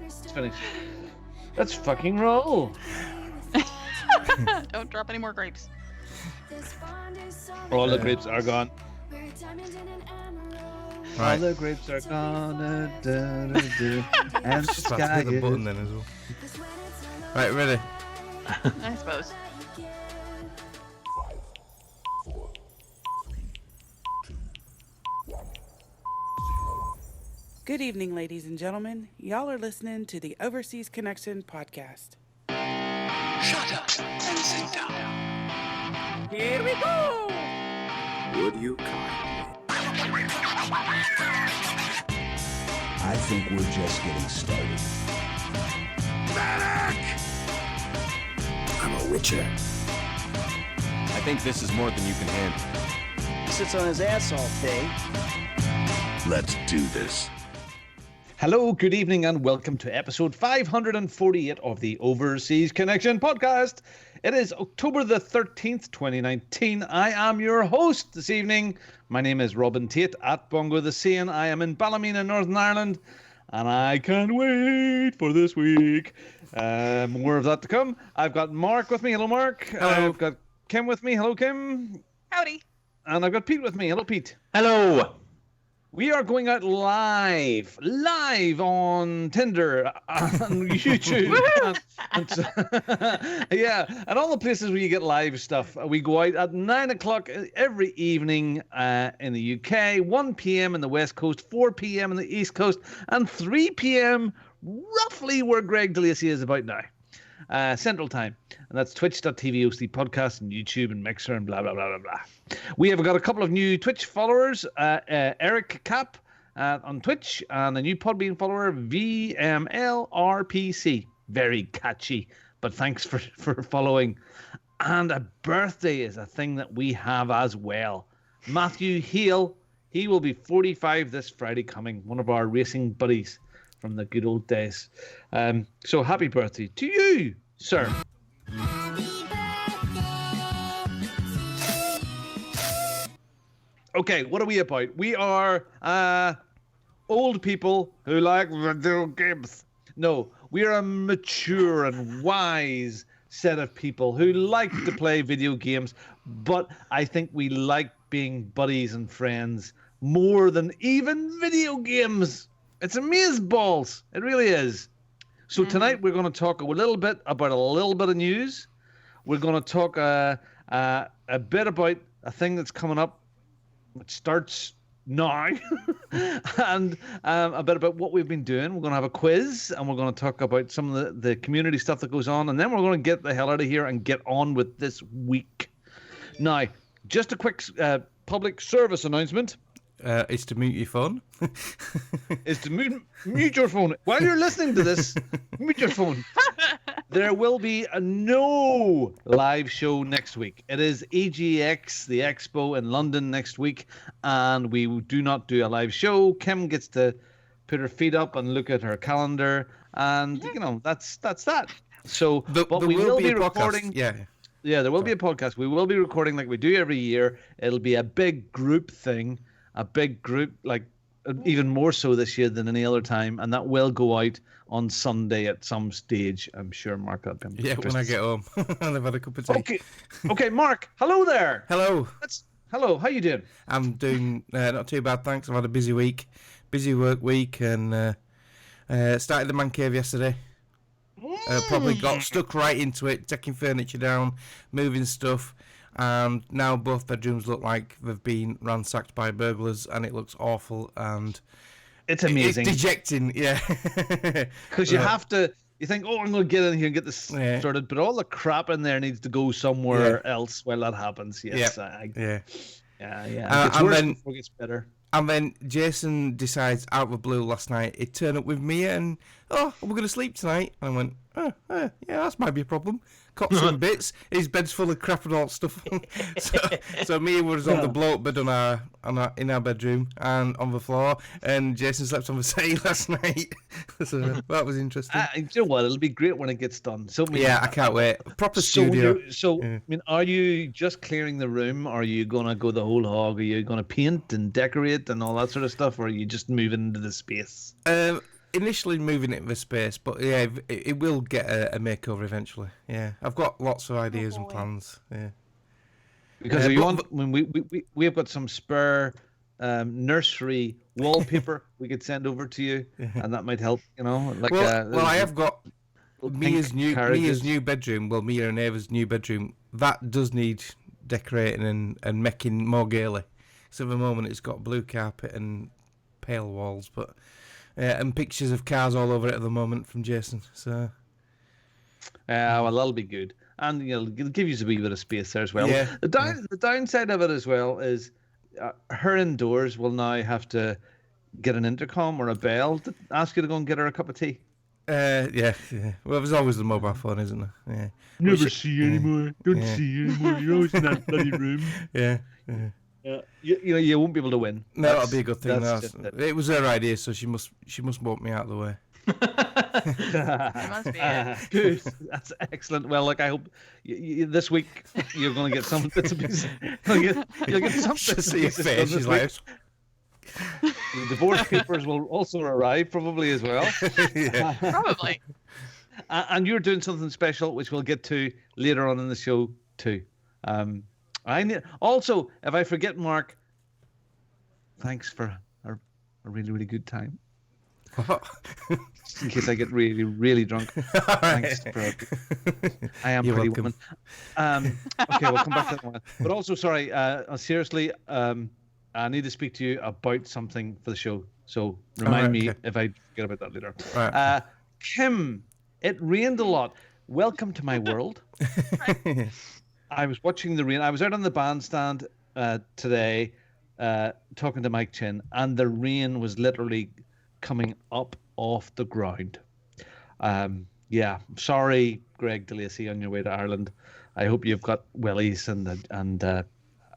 It's finished. Let's fucking roll. Don't drop any more grapes. All the grapes are gone. Right. All the grapes are gone. And the Just about to sky hit the button is... then as well. Right, ready? I suppose. Good evening, ladies and gentlemen. Y'all are listening to the Overseas Connection podcast. Shut up and sit down. Here we go! Would you kindly? I think we're just getting started. Medic! I'm a witcher. I think this is more than you can handle. Sits on his ass all day. Let's do this. Hello, good evening, and welcome to episode 548 of the Overseas Connection podcast. It is October the 13th, 2019. I am your host this evening. My name is Robin Tate at Bongo the Sane. I am in Ballymena, Northern Ireland, and I can't wait for this week. More of that to come. I've got Mark with me. Hello, Mark. Hello. I've got Kim with me. Hello, Kim. Howdy. And I've got Pete with me. Hello, Pete. Hello! We are going out live on Tinder, on YouTube, and all the places where you get live stuff. We go out at 9 o'clock every evening in the UK, 1 p.m. in the West Coast, 4 p.m. in the East Coast, and 3 p.m. roughly where Greg DeLacy is about now. Central Time, and that's twitch.tv OC podcast and YouTube and Mixer and blah blah blah blah blah. We have got a couple of new Twitch followers, Eric Cap on Twitch, and a new Podbean follower, VMLRPC. Very catchy, but thanks for following. And a birthday is a thing that we have as well. Matthew Heel, he will be 45 this Friday coming, one of our racing buddies from the good old days. So happy birthday to you, sir. Okay, what are we about? We are old people who like video games. No, we are a mature and wise set of people who like to play video games, but I think we like being buddies and friends more than even video games. It's amazeballs. It really is. So tonight we're going to talk a little bit about a little bit of news. We're going to talk a bit about a thing that's coming up, which starts now, and a bit about what we've been doing. We're going to have a quiz, and we're going to talk about some of the community stuff that goes on, and then we're going to get the hell out of here and get on with this week. Now, just a quick public service announcement. It's to mute your phone. Is to mute your phone. While you're listening to this, mute your phone. There will be no live show next week. It is EGX, the expo in London next week, and we do not do a live show. Kim gets to put her feet up and look at her calendar, and that's that. So, but we will be recording. Yeah, there will be a podcast. We will be recording like we do every year. It'll be a big group thing. A big group, like even more so this year than any other time, and that will go out on Sunday at some stage. I'm sure, Mark. Yeah, when I get home, and I've had a cup of tea. Okay, Mark. Hello there. Hello. Hello. How you doing? I'm doing not too bad, thanks. I've had a busy work week, and started the man cave yesterday. Probably got stuck right into it, taking furniture down, moving stuff. And now both bedrooms look like they've been ransacked by burglars, and it looks awful, and it's amazing. It's dejecting, yeah. Because you have to. You think, I'm going to get in here and get this started, but all the crap in there needs to go somewhere else while that happens. Yes, yeah. It's worse before it gets better. And then Jason decides out of the blue last night, he'd turn up with Mia and, we're going to sleep tonight. And I went, yeah, that might be a problem. Cops and bits. His bed's full of crap and all that stuff. so Mia was on the blow-up bed in our bedroom and on the floor, and Jason slept on the settee last night. So that was interesting. You know what? It'll be great when it gets done. So I can't wait. Proper studio. I mean, are you just clearing the room? Or are you gonna go the whole hog? Are you gonna paint and decorate and all that sort of stuff? Or are you just moving into the space? initially moving it for space, but yeah, it will get a makeover eventually. Yeah, I've got lots of ideas and boy. plans. Yeah. Because but- you want when we have got some spare nursery wallpaper we could send over to you, and that might help. Like Well, I have got little Mia's pink carriages. new bedroom. Well, Mia and Ava's new bedroom. That does need decorating and making more gaily. So at the moment, it's got blue carpet and pale walls, but and pictures of cars all over it at the moment from Jason. So Well, that'll be good, and it'll give you a wee bit of space there as well. Yeah, The downside of it as well is her indoors will now have to get an intercom or a bell to ask you to go and get her a cup of tea. yeah. Well, there's always the mobile phone, isn't there? Yeah. Never see you anymore. Don't see you anymore. You're always in that bloody room. Yeah. You won't be able to win. No, that'll be a good thing. that's just It was her idea, so she must walk me out of the way. That must be it. Good. That's excellent. Well, look, I hope this week you're going to get some bits and pieces. You'll get some bits and See your pieces face. done She's this like, week. The divorce papers will also arrive probably as well. yeah. Probably. And you're doing something special, which we'll get to later on in the show too. Also, if I forget, Mark, thanks for a really, really good time. Just in case I get really, really drunk. Thanks for I am You're pretty welcome. woman. Okay, we'll come back to that one. But also, sorry, seriously, I need to speak to you about something for the show. So remind me okay. if I forget about that later. Right. Kim, it rained a lot. Welcome to my world. I was watching the rain. I was out on the bandstand today talking to Mike Chin, and the rain was literally coming up off the ground. Yeah, sorry, Greg DeLacy, on your way to Ireland. I hope you've got wellies and an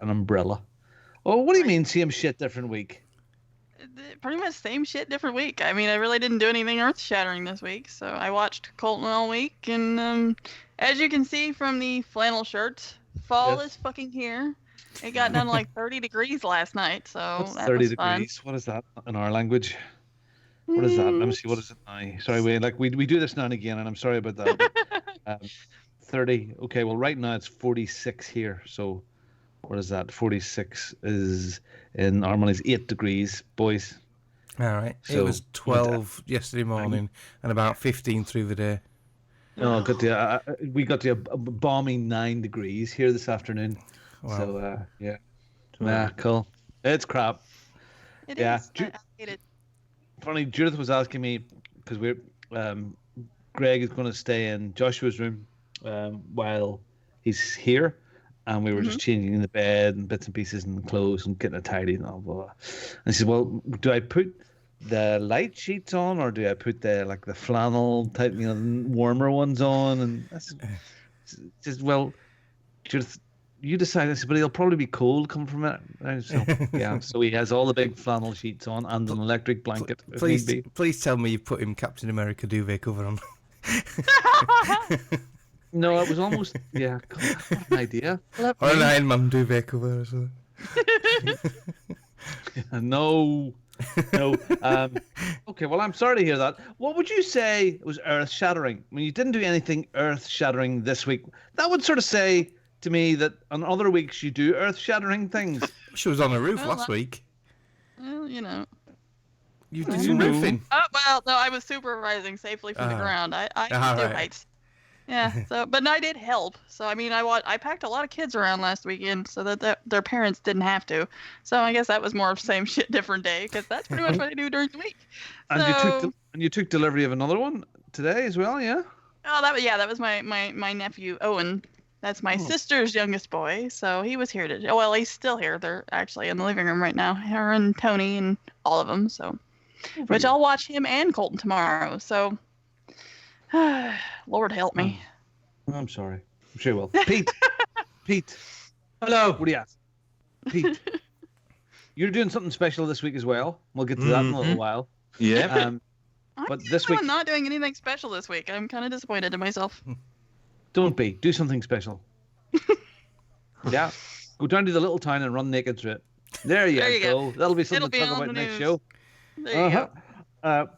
umbrella. Oh, what do you mean, same shit, different week? Pretty much same shit, different week. I mean, I really didn't do anything earth-shattering this week, so I watched Colton all week, and as you can see from the flannel shirt, fall Yes. is fucking here. It got down to like 30 degrees last night, so What's that 30 was fun. degrees? What is that in our language? What is that? Let me see. What is it now? Sorry, we do this now and again, and I'm sorry about that. But, 30. Okay, well, right now it's 46 here. So, what is that? 46 is in our money's 8 degrees, boys. All right. It So, was 12 yesterday morning and about 15 through the day. No, we got to a balmy 9 degrees here this afternoon. Wow. So, yeah. Nah, cool. It's crap. It Yeah. is. I hate it. Funny, Judith was asking me because Greg is going to stay in Joshua's room while he's here, and we were just changing the bed and bits and pieces and clothes and getting it tidy and all blah, blah. And I said, "Well, do I put the light sheets on or do I put the flannel type, warmer ones on?" And I said, just well, Judith, you decide. I said, but he'll probably be cold coming from it. So, yeah, so he has all the big flannel sheets on and an electric blanket. if need be. Please tell me you put him Captain America duvet cover on. No, it was almost God, what an idea. Or an Iron Man duvet cover or something. No. Okay, well, I'm sorry to hear that. What would you say was earth-shattering? I mean, you didn't do anything earth-shattering this week. That would sort of say to me that on other weeks you do earth-shattering things. She was on a roof Well, last week. Well, you know. You did some roofing. Oh, well, no, I was supervising safely from the ground. I do right. heights. Yeah, but I did help. So, I mean, I packed a lot of kids around last weekend so that their parents didn't have to. So, I guess that was more of same shit, different day, because that's pretty much what I do during the week. And you took delivery of another one today as well, yeah? Oh, that was my nephew, Owen. That's my sister's youngest boy, so he was here today. Well, he's still here. They're actually in the living room right now. Her and Tony and all of them, so. Which I'll watch him and Colton tomorrow, so. Lord help me. I'm sorry. I'm sure you will. Pete. Hello. What do you ask? Pete. You're doing something special this week as well. We'll get to that in a little while. Yeah. But this week, I'm not doing anything special this week. I'm kind of disappointed in myself. don't be. Do something special. Yeah. Go down to the little town and run naked through it. There you There you go. That'll be something It'll to be talk on about the next news. show. There you go.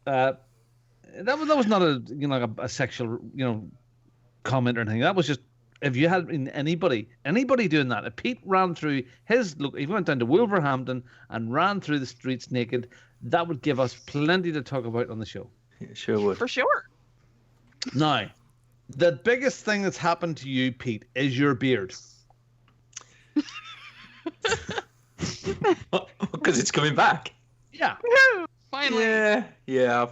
that was not a a sexual comment or anything. That was just if you had anybody doing that. If Pete ran through if he went down to Wolverhampton and ran through the streets naked, that would give us plenty to talk about on the show. It sure would. For sure. Now, the biggest thing that's happened to you, Pete, is your beard. Because it's coming back. Yeah. Woo! Finally. Yeah.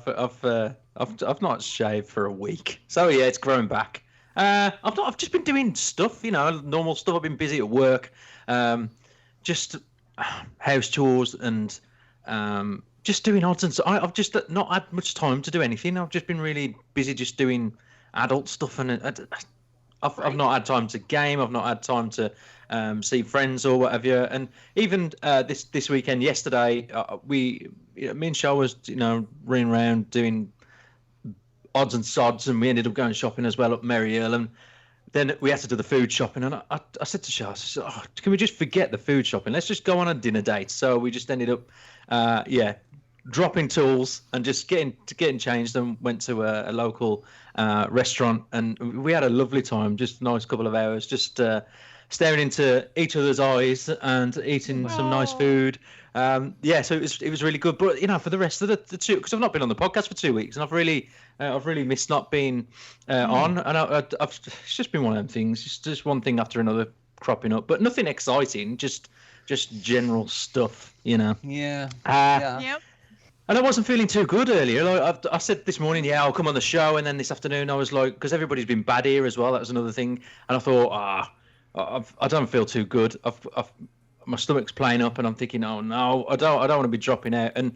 I've not shaved for a week, so yeah, it's growing back. I've just been doing stuff, normal stuff. I've been busy at work, just house chores and just doing odds and so. I've just not had much time to do anything. I've just been really busy just doing adult stuff, and I've not had time to game. I've not had time to see friends or whatever. And even this weekend, yesterday, me and Shaw was running around doing odds and sods, and we ended up going shopping as well up Merry Hill, and then we had to do the food shopping. And I said to Shaw, can we just forget the food shopping? Let's just go on a dinner date. So we just ended up, dropping tools and just getting changed, and went to a local restaurant, and we had a lovely time. Just a nice couple of hours, just staring into each other's eyes and eating some nice food. So it was really good. But for the rest of the two, because I've not been on the podcast for 2 weeks, and I've really missed not being on, and I've it's just been one of them things, just one thing after another cropping up, but nothing exciting, just general stuff, Yeah. Yep. And I wasn't feeling too good earlier. Like I said this morning, I'll come on the show, and then this afternoon I was like, because everybody's been bad here as well. That was another thing, and I thought, I don't feel too good. My stomach's playing up, and I'm thinking, oh no, I don't want to be dropping out. And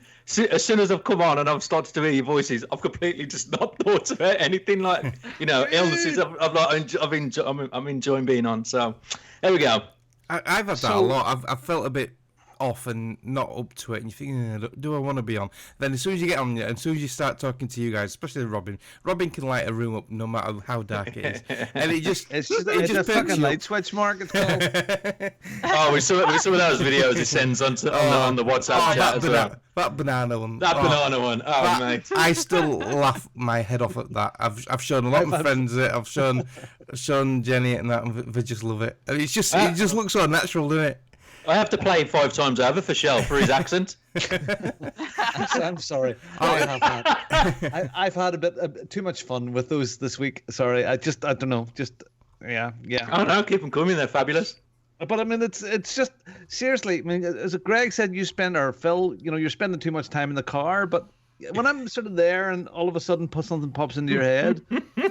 as soon as I've come on and I've started to hear your voices, I've completely just not thought about anything like illnesses. I'm enjoying being on. So there we go. I've had that a lot. I've felt a bit off and not up to it, and you think, do I want to be on? Then as soon as you get on, and as soon as you start talking to you guys, especially Robin can light a room up no matter how dark it is, and It's a fucking light switch, Mark. It's called. With some of those videos he sends on the WhatsApp chat as well. That banana one. Banana one. Oh, mate. I still laugh my head off at that. I've shown a lot of my friends it. I've shown Jenny it and that, and they just love it. And it just looks so natural, doesn't it? I have to play it 5 times over for Shell for his accent. I'm sorry. I've had a bit too much fun with those this week. Sorry, I don't know. Yeah. Oh no, keep them coming. They're fabulous. But I mean, it's just seriously. I mean, as Greg said, Phil, you're spending too much time in the car. But when I'm sort of there, and all of a sudden, something pops into your head,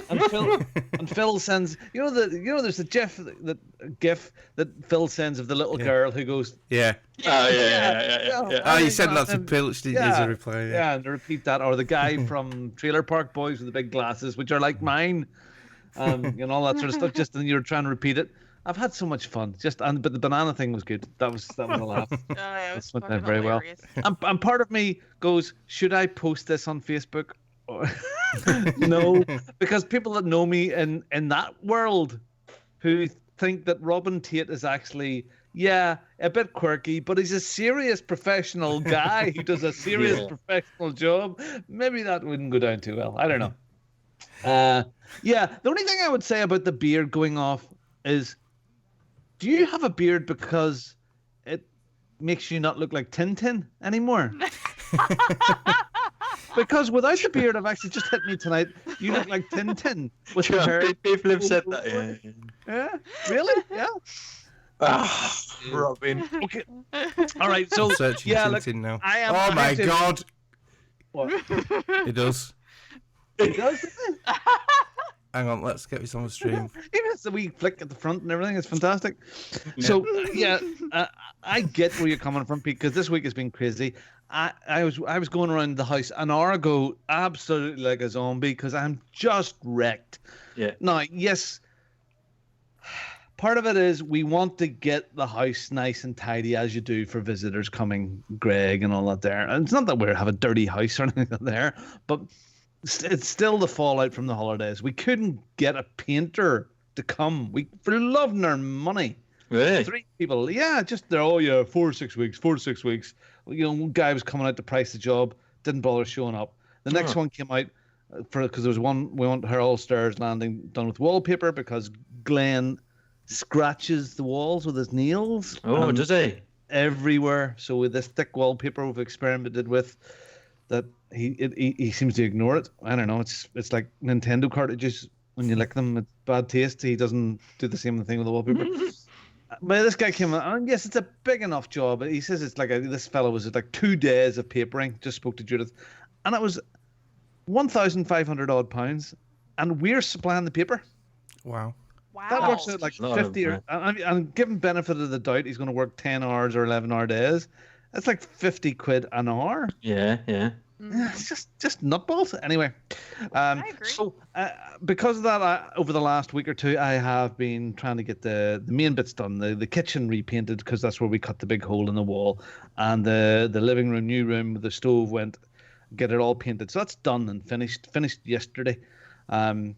and Phil sends, there's a gif that Phil sends of the little girl who goes, yeah. Oh yeah. Oh, you sent that to Pilch, didn't you, as a reply? Yeah, and to repeat that, or the guy from Trailer Park Boys with the big glasses, which are like mine, all that sort of stuff. Just and you're trying to repeat it. I've had so much fun. But the banana thing was good. That was a laugh. It was went fucking down very well. hilarious. And part of me goes, should I post this on Facebook? No, because people that know me in that world, who think that Robin Tate is actually, a bit quirky, but he's a serious professional guy who does a serious professional job. Maybe that wouldn't go down too well. I don't know. The only thing I would say about the beard going off is, do you have a beard because it makes you not look like Tintin anymore? Because without the beard, I've actually just hit me tonight. You look like Tintin with your hair. People have said that. Yeah, really? Yeah. Robin. Okay. All right. So Searching Tintin now. I am. Oh my God! What? It does. It does. Doesn't it? Hang on, let's get this on the stream. Even it's a wee flick at the front and everything. It's fantastic. So I get where you're coming from, Pete, because this week has been crazy. I was going around the house an hour ago, absolutely like a zombie, because I'm just wrecked. Yeah. Now, yes, part of it is we want to get the house nice and tidy, as you do for visitors coming, Greg and all that there. And it's not that we have a dirty house or anything there, but it's still the fallout from the holidays. We couldn't get a painter to come. For loving our money. Really? 3 people. Yeah, just there. Oh yeah, 4 to 6 weeks. 4 to 6 weeks. Guy was coming out to price the job. Didn't bother showing up. The next one came out because there was one we want her all-stairs landing done with wallpaper because Glenn scratches the walls with his nails. Oh, does he? Everywhere. So with this thick wallpaper we've experimented with, that he seems to ignore it. I don't know. It's like Nintendo cartridges. When you lick them, it's bad taste. He doesn't do the same thing with the wallpaper. But this guy came and yes, it's a big enough job. But he says it's like this fellow was like 2 days of papering. Just spoke to Judith, and it was £1,500 odd, and we're supplying the paper. Wow. That works out like Lot 50 of, and given benefit of the doubt, he's going to work 10 hours or 11-hour days. That's like 50 quid an hour. Yeah. Yeah, it's just nutballs. Anyway, I agree. so because of that, over the last week or two, I have been trying to get the main bits done, the kitchen repainted because that's where we cut the big hole in the wall, and the living room, new room, the stove went, get it all painted. So that's done and finished yesterday, and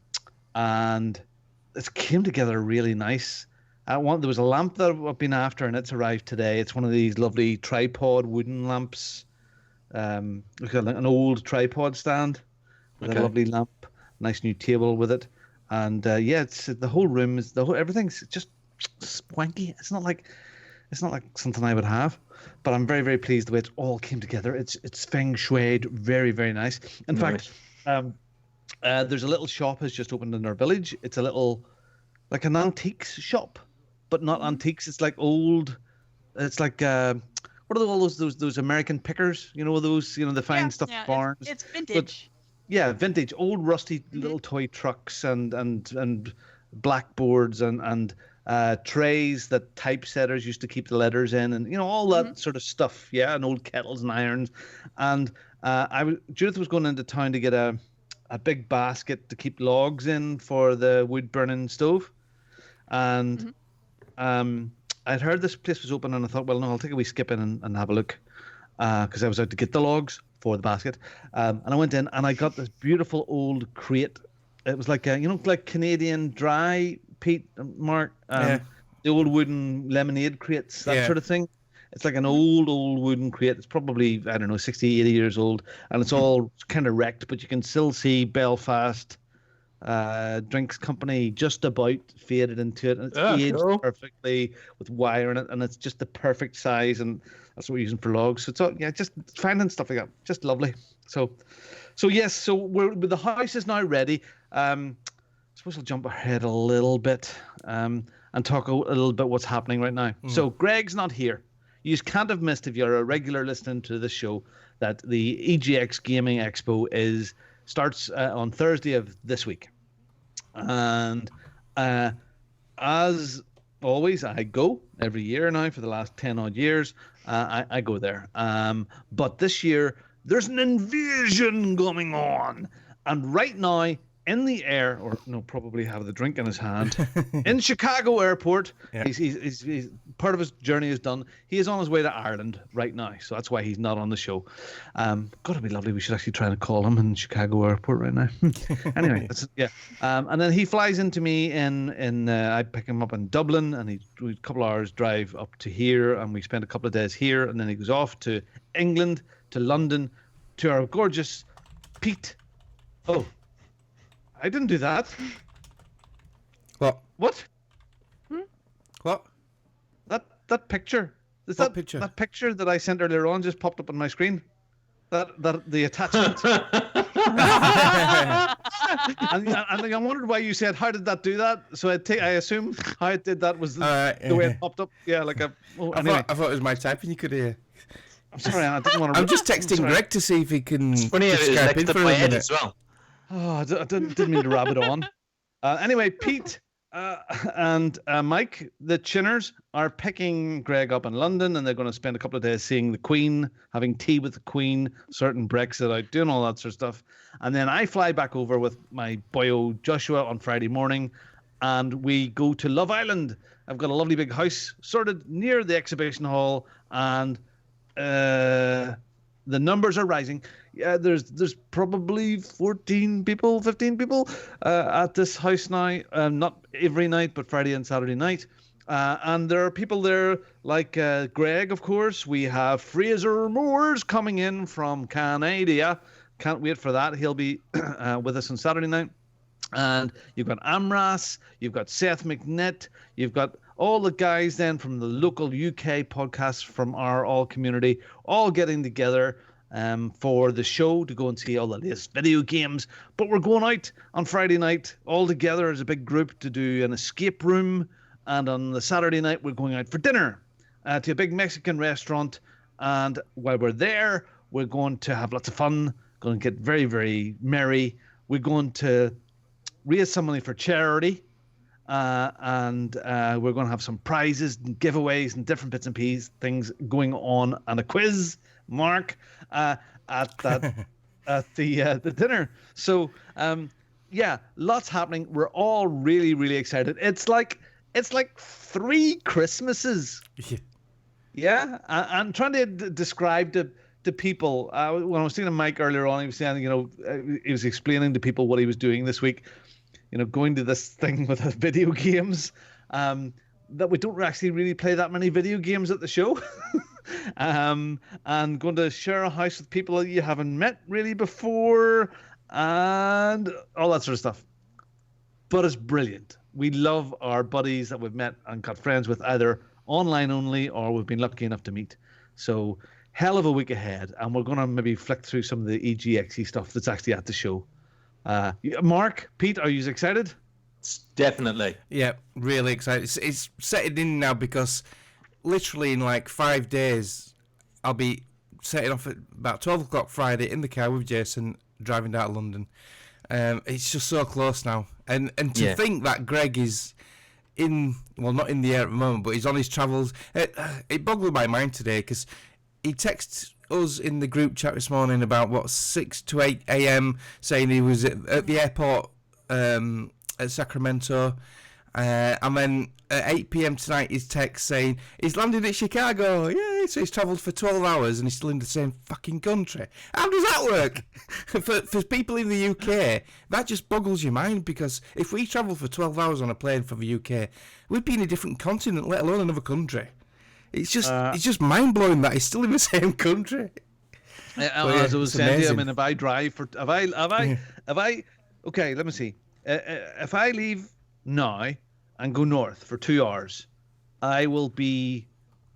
it came together really nice. There was a lamp that I've been after, and it's arrived today. It's one of these lovely tripod wooden lamps. Look at an old tripod stand with a lovely lamp, nice new table with it, and it's the whole room is everything's just swanky. It's not like something I would have, but I'm very, very pleased the way it all came together. It's feng shuied, very, very nice. In fact, there's a little shop has just opened in our village. It's a little like an antiques shop, but not antiques. It's like old. It's like what are all those American pickers? You know those the fine stuff barns. It's vintage. But, vintage, old rusty little toy trucks and blackboards and trays that typesetters used to keep the letters in, and all that sort of stuff. Yeah, and old kettles and irons. And Judith was going into town to get a big basket to keep logs in for the wood burning stove, and I'd heard this place was open, and I thought, well, no, I'll take a wee skip in and have a look, because I was out to get the logs for the basket, and I went in and I got this beautiful old crate. It was like like Canadian dry peat, Mark, the old wooden lemonade crates, that sort of thing. It's like an old wooden crate. It's probably, I don't know, 60, 80 years old, and it's all kind of wrecked, but you can still see Belfast Drinks Company just about faded into it, and it's aged perfectly with wire in it, and it's just the perfect size, and that's what we're using for logs. So it's all, just finding stuff like that, just lovely. So yes, so the house is now ready. I suppose I'll jump ahead a little bit and talk a little bit what's happening right now. So Greg's not here. You can't have missed, if you're a regular listening to this show, that the EGX Gaming Expo starts on Thursday of this week. And as always, I go every year now for the last 10 odd years. I go there. But this year, there's an invasion going on. And right now, in the air, or no, probably have the drink in his hand, in Chicago Airport, he's part of his journey is done. He is on his way to Ireland right now, so that's why he's not on the show. Gotta be lovely. We should actually try and call him in Chicago Airport right now. Anyway, and then he flies into me in I pick him up in Dublin, and we a couple hours drive up to here, and we spend a couple of days here, and then he goes off to England, to London, to our gorgeous Pete. Oh, I didn't do that. What? What? What? That picture. Is What that picture? That picture that I sent earlier on just popped up on my screen. That the attachment. and I wondered why you said, "How did that do that?" So I assume how it did that was the way it popped up. Yeah, like a. Oh, anyway. I thought it was my typing. You could hear. I'm sorry, I didn't want to. I'm just texting Greg to see if he can. It's funny how it was Skype next in to for a my head minute. as well. Oh, I didn't mean to rab it on. Anyway, Pete and Mike, the Chinners, are picking Greg up in London, and they're going to spend a couple of days seeing the Queen, having tea with the Queen, sorting Brexit out, doing all that sort of stuff. And then I fly back over with my boyo Joshua on Friday morning, and we go to Love Island. I've got a lovely big house sorted near the exhibition hall, and the numbers are rising. Yeah, there's probably 14 people, 15 people at this house now. Not every night, but Friday and Saturday night. And there are people there like Greg, of course. We have Fraser Moores coming in from Canada. Can't wait for that. He'll be with us on Saturday night. And you've got Amras, you've got Seth McNitt, you've got all the guys then from the local UK podcasts from our all community, all getting together for the show to go and see all the latest video games. But we're going out on Friday night all together as a big group to do an escape room. And on the Saturday night, we're going out for dinner to a big Mexican restaurant. And while we're there, we're going to have lots of fun, going to get very, very merry. We're going to raise some money for charity, and we're going to have some prizes and giveaways and different bits and pieces, things going on, and a quiz, Mark, at the dinner. So yeah, lots happening. We're all really, really excited. It's like 3 Christmases. Yeah, I'm trying to describe to people. When I was seeing Mike earlier on, he was saying, he was explaining to people what he was doing this week. Going to this thing with video games, that we don't actually really play that many video games at the show. And going to share a house with people that you haven't met really before, and all that sort of stuff. But it's brilliant. We love our buddies that we've met and got friends with, either online only or we've been lucky enough to meet. So hell of a week ahead, and we're going to maybe flick through some of the EGXE stuff that's actually at the show. Mark, Pete, are you excited? Definitely. Yeah, really excited. It's setting in now because literally in like 5 days, I'll be setting off at about 12 o'clock Friday in the car with Jason, driving down to London. It's just so close now. And to think that Greg is not in the air at the moment, but he's on his travels. It boggled my mind today because he texted us in the group chat this morning about 6 to 8 a.m. saying he was at the airport at Sacramento, and then at 8 p.m. tonight his text saying he's landed at Chicago. Yeah, so he's travelled for 12 hours and he's still in the same fucking country. How does that work? for people in the UK, that just boggles your mind, because if we travel for 12 hours on a plane from the UK, we'd be in a different continent, let alone another country. It's just mind blowing that he's still in the same country. As I was saying to you, I mean, if I drive for, okay, let me see. If I leave now and go north for 2 hours, I will be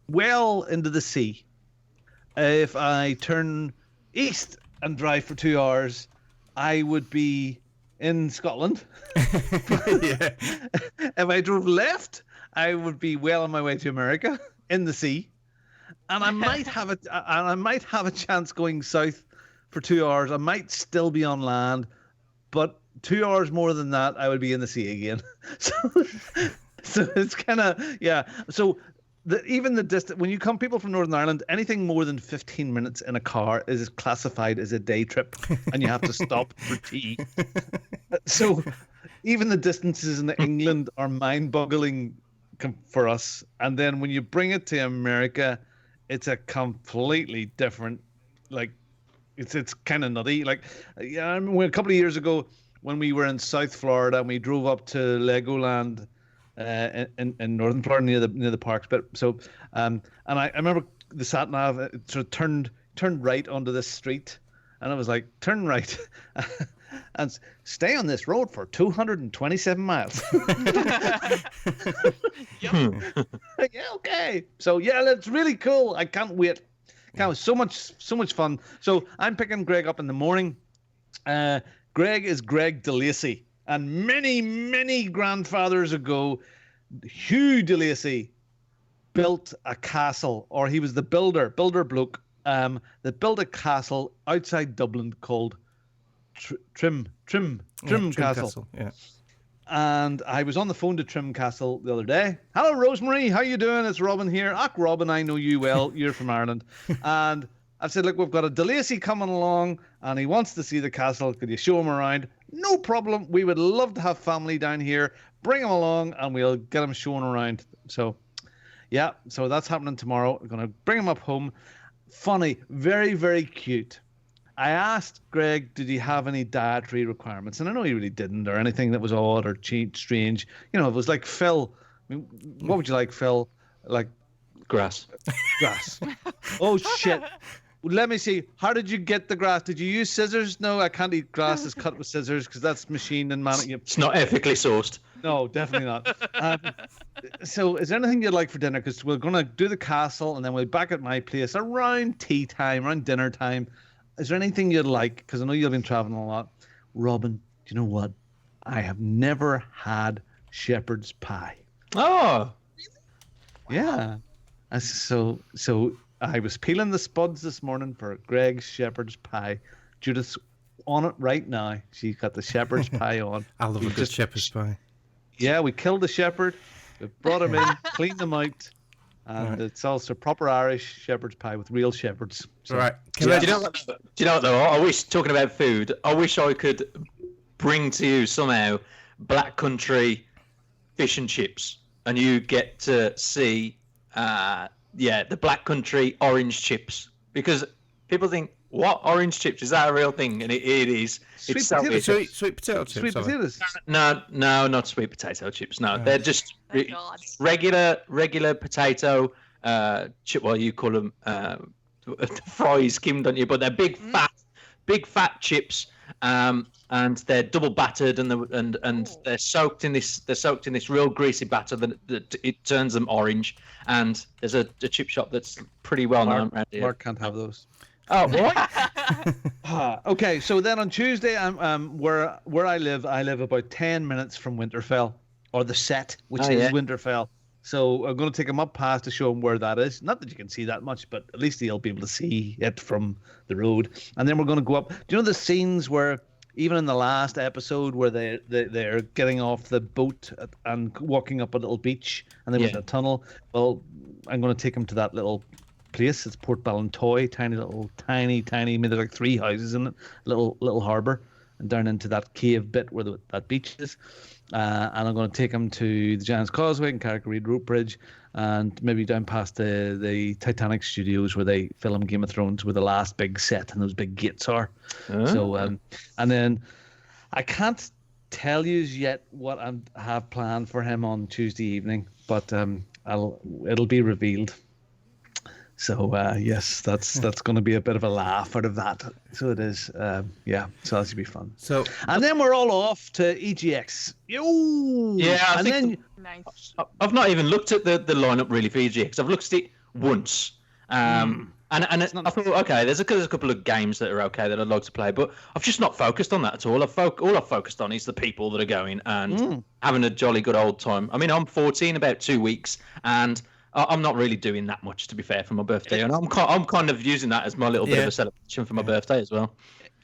well into the sea. If I turn east and drive for 2 hours, I would be in Scotland. If I drove left, I would be well on my way to America. In the sea, and I might have a chance going south for 2 hours. I might still be on land, but 2 hours more than that, I would be in the sea again. So it's kind of So even the distance, when you come, people from Northern Ireland, anything more than 15 minutes in a car is classified as a day trip, and you have to stop for tea. So even the distances in England are mind-boggling for us, and then when you bring it to America, it's a completely different, it's kind of nutty. I remember a couple of years ago when we were in South Florida and we drove up to Legoland in Northern Florida near the parks. But so and I remember the sat nav sort of turned right onto this street, and I was like, turn right. And stay on this road for 227 miles. Yeah, okay. So yeah, that's really cool. I can't wait. So much fun. So I'm picking Greg up in the morning. Greg is Greg DeLacy, and many grandfathers ago, Hugh DeLacy built a castle, or he was the builder bloke that built a castle outside Dublin called Trim Castle. Yeah. And I was on the phone to Trim Castle the other day. Hello, Rosemary. How you doing? It's Robin here. Robin, I know you well. You're from Ireland. And I've said, look, we've got a DeLacy coming along, and he wants to see the castle. Could you show him around? No problem. We would love to have family down here. Bring him along, and we'll get him shown around. So, yeah. So that's happening tomorrow. We're going to bring him up home. Funny. Very, very cute. I asked Greg, did he have any dietary requirements? And I know he really didn't, or anything that was odd or strange. It was like Phil. I mean, what would you like, Phil? Like grass. Oh, shit. let me see. How did you get the grass? Did you use scissors? No, I can't eat grass that's cut with scissors because that's machine and man. It's not ethically sourced. No, definitely not. So, is there anything you'd like for dinner? Because we're going to do the castle and then we'll be back at my place around tea time, around dinner time. Is there anything you'd like? Because I know you've been traveling a lot. Robin, do you know what? I have never had shepherd's pie. Oh. Yeah. So I was peeling the spuds this morning for Greg's shepherd's pie. Judith's on it right now. She's got the shepherd's pie on. I love a good shepherd's pie. Yeah, we killed the shepherd. We brought him in, cleaned them out, and it's also proper Irish shepherd's pie with real shepherds. So, Right. Do you know what though? I wish, talking about food, I wish I could bring to you somehow Black Country fish and chips, and you get to see, the Black Country orange chips, because people think, what, orange chips? Is that a real thing? And it is. Sweet It's so potato good. chips. Sweet potato chips. Sweet sorry. potatoes. No, not sweet potato chips. No, they're just Thank God. regular potato chip. Well, you call them fries, Kim, don't you? But they're big fat chips, and they're double battered, and they're soaked in this real greasy batter that it turns them orange. And there's a chip shop that's pretty well known around here. Mark can't have those. Oh, what? Okay, so then on Tuesday, I'm where I live about 10 minutes from Winterfell, or the set, which is Winterfell. So I'm going to take him up past to show him where that is. Not that you can see that much, but at least he'll be able to see it from the road. And then we're going to go up. Do you know the scenes where, even in the last episode, where they're getting off the boat and walking up a little beach, and then with a tunnel? Well, I'm going to take him to that little place. It's Port Ballantoy, tiny, maybe like 3 houses in it, little harbour, and down into that cave bit where that beach is. And I'm going to take him to the Giant's Causeway and Carrick-Reid Rope Bridge, and maybe down past the Titanic Studios where they film Game of Thrones, where the last big set and those big gates are. So, and then I can't tell you yet what I have planned for him on Tuesday evening, but it'll be revealed. So yes, that's going to be a bit of a laugh out of that. So it is, so that should be fun. So and then we're all off to EGX. Yeah, Nice. I've not even looked at the lineup really for EGX. I've looked at it once, and I thought, okay, there's a couple of games that are okay that I'd like to play, but I've just not focused on that at all. All I've focused on is the people that are going and having a jolly good old time. I mean, I'm 40 in about 2 weeks, and I'm not really doing that much, to be fair, for my birthday, and I'm kind of using that as my little bit of a celebration for my birthday as well.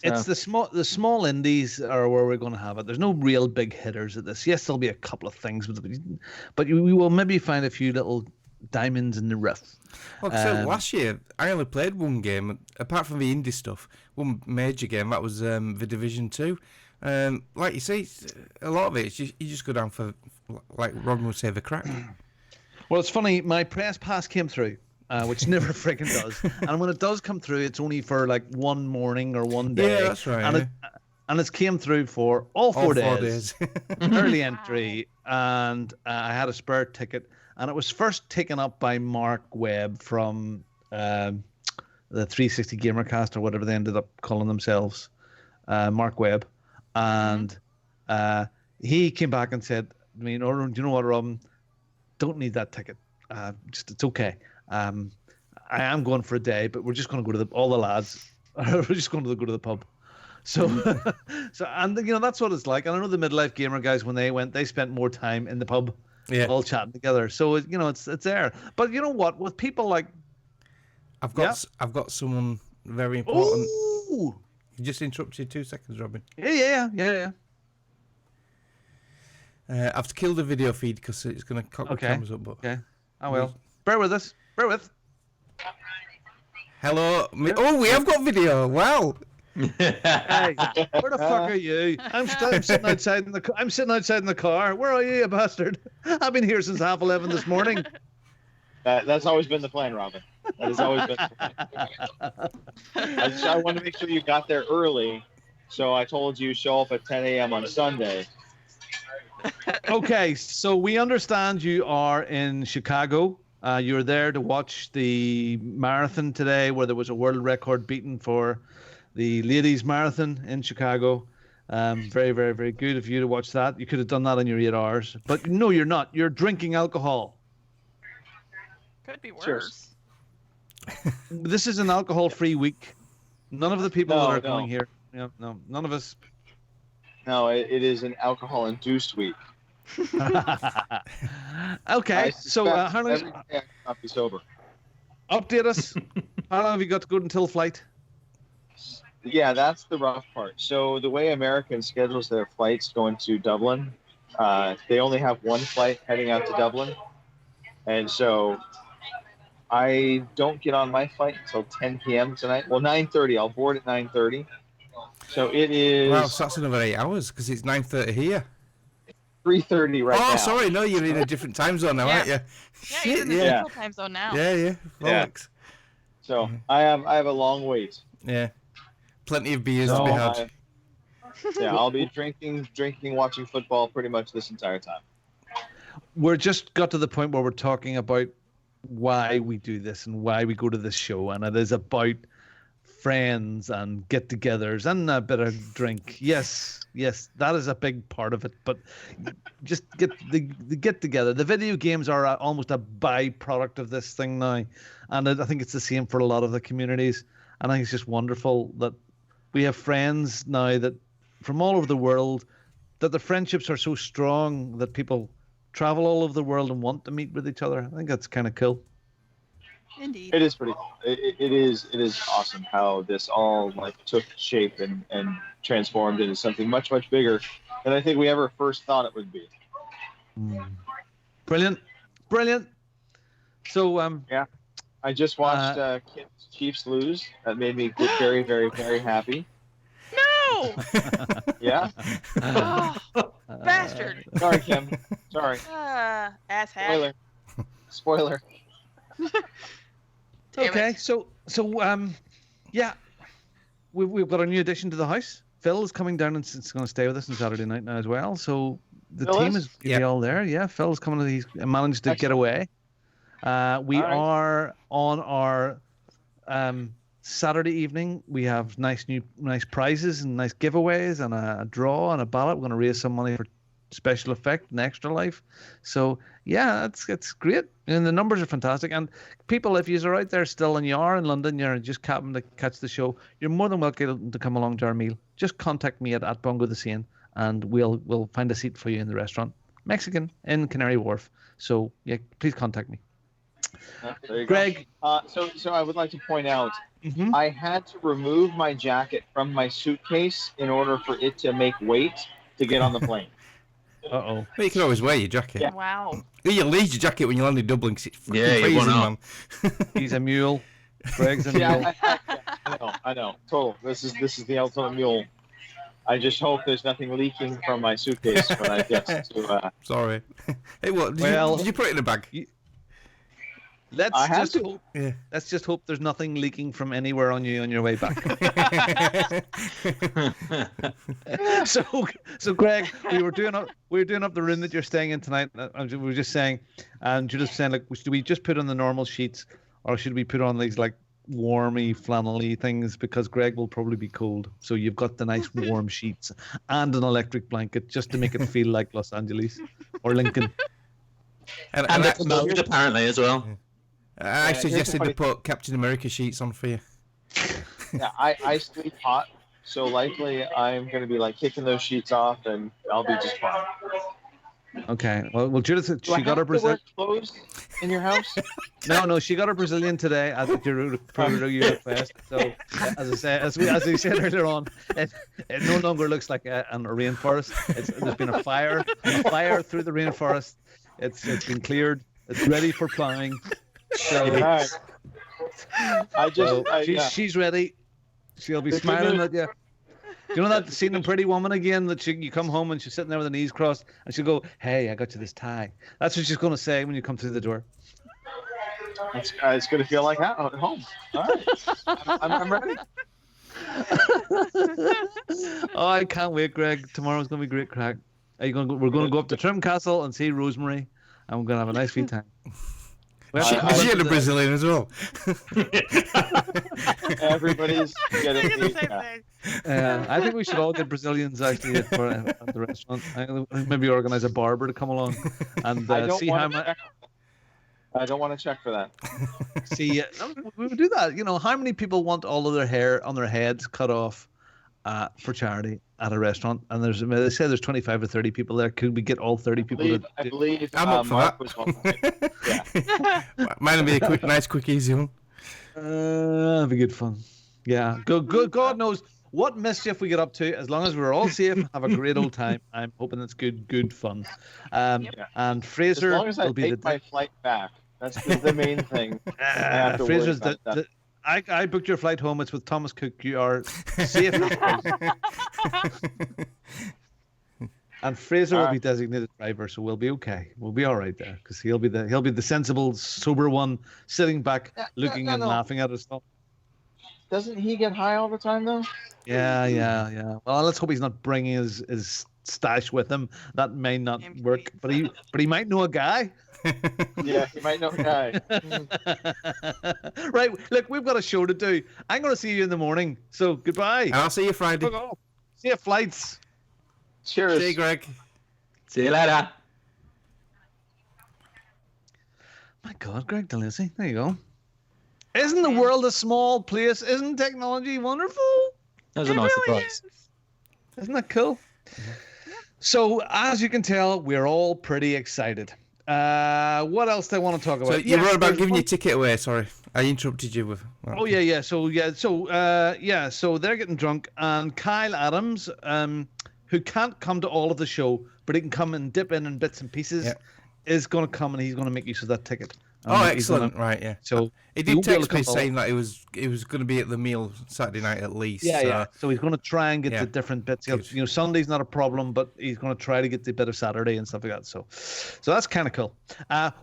So. It's the small indies are where we're going to have it. There's no real big hitters at this. Yes, there'll be a couple of things, but we will maybe find a few little diamonds in the rough. Well, so last year I only played one game, apart from the indie stuff, one major game. That was the Division 2. Like you say, a lot of it, you just go down for, like Robin would say, the crack. Well, it's funny. My press pass came through, which never freaking does. And when it does come through, it's only for like one morning or one day. Yeah, that's right. And it's came through for all 4 days. 4 days. Early entry, and I had a spare ticket, and it was first taken up by Mark Webb from the 360 Gamercast, or whatever they ended up calling themselves, Mark Webb, and he came back and said, "I mean, do you know what, Robin? Don't need that ticket. It's okay. I am going for a day, but we're just going to go to all the lads. We're just going to go to the pub." So, and that's what it's like. And I know the Midlife Gamer guys, when they went, they spent more time in the pub, all chatting together. So it's there. But you know what? With people like, I've got someone very important. Ooh. You just interrupted 2 seconds, Robin. Yeah. I've killed the video feed because it's going to cock the cameras up. But okay, I will. Bear with us. Bear with. Hello. Oh, we have got video. Wow. Hey, where the fuck are you? I'm sitting outside in the. I'm sitting outside in the car. Where are you, you bastard? I've been here since 11:30 this morning. That's always been the plan, Robin. That has always been the plan. I wanted to make sure you got there early, so I told you show up at 10 a.m. on Sunday. Okay, so we understand you are in Chicago, You were there to watch the marathon today, where there was a world record beaten for the ladies' marathon in Chicago. Very, very, very good of you to watch that. You could have done that in your 8 hours, but no, you're not. You're drinking alcohol. Could be worse. Cheers. This is an alcohol-free week. None of the people No, that are no. going here. No, none of us. No, it is an alcohol-induced week. Okay, so how long? every day I cannot be sober. Update us. How long have you got to go until flight? Yeah, that's the rough part. So the way American schedules their flights going to Dublin, they only have one flight heading out to Dublin, and so I don't get on my flight until 10 p.m. tonight. Well, 9:30. I'll board at 9:30. So it is Wow, so that's another 8 hours because it's 9:30 here. 3:30 right now. Oh, sorry, no, you're in a different time zone now, aren't you? Yeah, you're in the yeah. Central time zone now. Yeah. Yeah. Bollocks. So I have a long wait. Yeah. Plenty of beers So to be had. I'll be drinking, watching football pretty much this entire time. We're just got to the point where we're talking about why we do this and why we go to this show, and it is about friends and get-togethers and a bit of drink. Yes, that is a big part of it. But just get the get-together. The video games are almost a byproduct of this thing now, and I think it's the same for a lot of the communities. And I think it's just wonderful that we have friends now that from all over the world, that the friendships are so strong that people travel all over the world and want to meet with each other. I think that's kind of cool. Indeed. It is pretty cool. It is awesome how this all took shape and transformed into something much, much bigger than I think we ever first thought it would be. Brilliant. So I just watched Chiefs lose. That made me very, very, very happy. No! Yeah. Oh, bastard. Sorry, Kim. Sorry. Asshat. Spoiler. Damn okay, it. so yeah, we've got a new addition to the house. Phil is coming down and it's going to stay with us on Saturday night now as well. So the Phil team is? is gonna be all there. Yeah, Phil's coming. He's managed to get Excellent. away. We All right. are on our Saturday evening. We have nice prizes and nice giveaways and a draw and a ballot. We're going to raise some money for Special Effect and Extra Life. So yeah, it's great, and the numbers are fantastic. And people, if you're out there still and you are in London, you're just capping to catch the show, you're more than welcome to come along to our meal. Just contact me at Bongo the Seine, and we'll find a seat for you in the restaurant, Mexican in Canary Wharf. So yeah, please contact me. There you Greg. go. So I would like to point out, Mhm. I had to remove my jacket from my suitcase in order for it to make weight to get on the plane. Uh-oh. Well, you can always wear your jacket. Yeah. Wow. You leave your jacket when you land in Dublin 'cause it's fucking Yeah, you freezing, want man. He's a mule. Greg's a mule. Yeah, I know. Total. This is the ultimate mule. I just hope there's nothing leaking from my suitcase when I get to. Sorry. Hey, what? Well- Did you put it in a bag? Let's I have just to. hope. Yeah. Let's just hope there's nothing leaking from anywhere on you on your way back. So Greg, we were doing up the room that you're staying in tonight. We were just saying, and Judith was saying, should we just put on the normal sheets, or should we put on these warmy, flannelly things, because Greg will probably be cold. So you've got the nice warm sheets and an electric blanket just to make it feel like Los Angeles or Lincoln. And I, it's cold apparently as well. I here's the suggested to funny put Captain America sheets on for you. Yeah, I sleep hot, so likely I'm going to be kicking those sheets off, and I'll be just fine. Okay. Well, Judith, Do I she got her have to wear Brazilian. clothes in your house? No, she got her Brazilian today at the Euro Fest. So, as we said earlier on, it no longer looks like a rainforest. There's been a fire through the rainforest. It's been cleared. It's ready for plowing. So, Alright. she's ready. She'll be smiling at you. Do you know that scene in Pretty Woman again? That you come home and she's sitting there with her knees crossed, and she'll go, "Hey, I got you this tie." That's what she's going to say when you come through the door. It's going to feel like at home. All right. I'm ready. Oh, I can't wait, Greg. Tomorrow's going to be great crack. We're going to go up to Trim Castle and see Rosemary, and we're going to have a nice wee time. She had a Brazilian as well. Everybody's getting They're the these. same Yeah. thing. I think we should all get Brazilians actually at the restaurant. Maybe organize a barber to come along and I don't see how want much. to. I don't want to check for that. See, we would do that. You know, how many people want all of their hair on their heads cut off for charity at a restaurant? And they say there's 25 or 30 people there. Could we get all 30 people I believe I'm up for Mark that. was one. Yeah. Mine will be a nice, quick, easy one. That'd be good fun. Yeah. Good. God knows what mischief we get up to. As long as we're all safe, have a great old time. I'm hoping it's good fun. And As Fraser long as I will be take my flight back, that's the main thing. I have to worry Fraser's about that. I booked your flight home. It's with Thomas Cook. You are safe. And Fraser will be designated driver, so we'll be okay. We'll be all right there because he'll be the sensible, sober one, sitting back, looking and laughing at us. Doesn't he get high all the time though? Yeah. Well, let's hope he's not bringing his stash with him. That may not work, but he might know a guy. Yeah, he might know a guy. Right, look, we've got a show to do. I'm going to see you in the morning. So goodbye. And I'll see you Friday. Fuck off. See you flights. Cheers. See you, Greg. See you later. My God, Greg DeLacy. There you go. Isn't the world a small place? Isn't technology wonderful? That was a nice surprise. Isn't that cool? So, as you can tell, we're all pretty excited. What else do I want to talk about? So you were about giving your ticket away. Sorry, I interrupted you with. Oh yeah. So they're getting drunk, and Kyle Adams, who can't come to all of the show, but he can come and dip in bits and pieces, is going to come and he's going to make use of that ticket. Oh, excellent! Right, yeah. So he did text me saying that he was going to be at the meal Saturday night at least. Yeah. So he's going to try and get the different bits. Sunday's not a problem, but he's going to try to get the bit of Saturday and stuff like that. So that's kind of cool.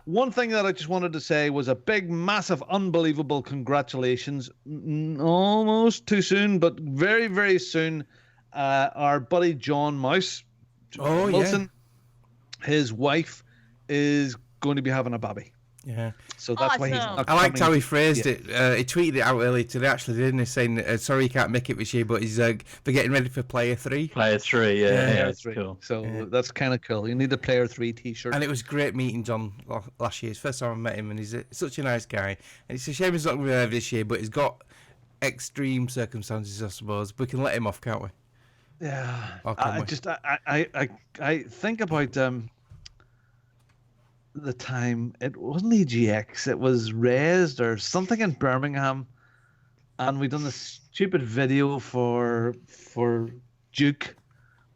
One thing that I just wanted to say was a big, massive, unbelievable congratulations. Almost too soon, but very, very soon. Our buddy John Mouse Wilson, his wife, is going to be having a baby. Yeah. So that's why he's not I liked how he phrased it. He tweeted it out earlier today, actually, didn't he? Saying, sorry he can't make it this year, but he's for getting ready for Player 3. Player 3, yeah, it's cool. So that's kind of cool. You need a Player 3 t-shirt. And it was great meeting John last year. It's the first time I met him, and he's such a nice guy. And it's a shame he's not going to be there this year, but he's got extreme circumstances, I suppose. We can let him off, can't we? Yeah. I think about the time it wasn't EGX, it was Raised or something in Birmingham, and we done this stupid video for Duke.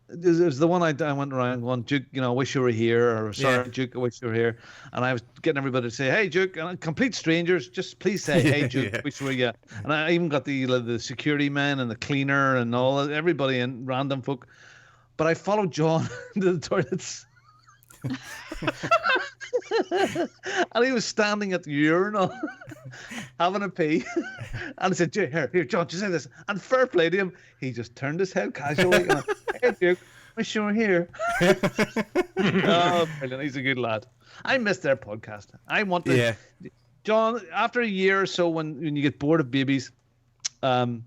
It was the one I went around going, Duke, I wish you were here, or sorry, Duke, I wish you were here, and I was getting everybody to say, hey Duke, and complete strangers, just please say, hey Duke, wish you were here. And I even got the security man and the cleaner and everybody and random folk, but I followed John into the toilets. And he was standing at the urinal having a pee, and I said, here John, just say this, and fair play to him, he just turned his head casually and went, hey Duke, wish you were here. Oh, brilliant. He's a good lad. I miss their podcast. I want to John, after a year or so, when you get bored of babies, come,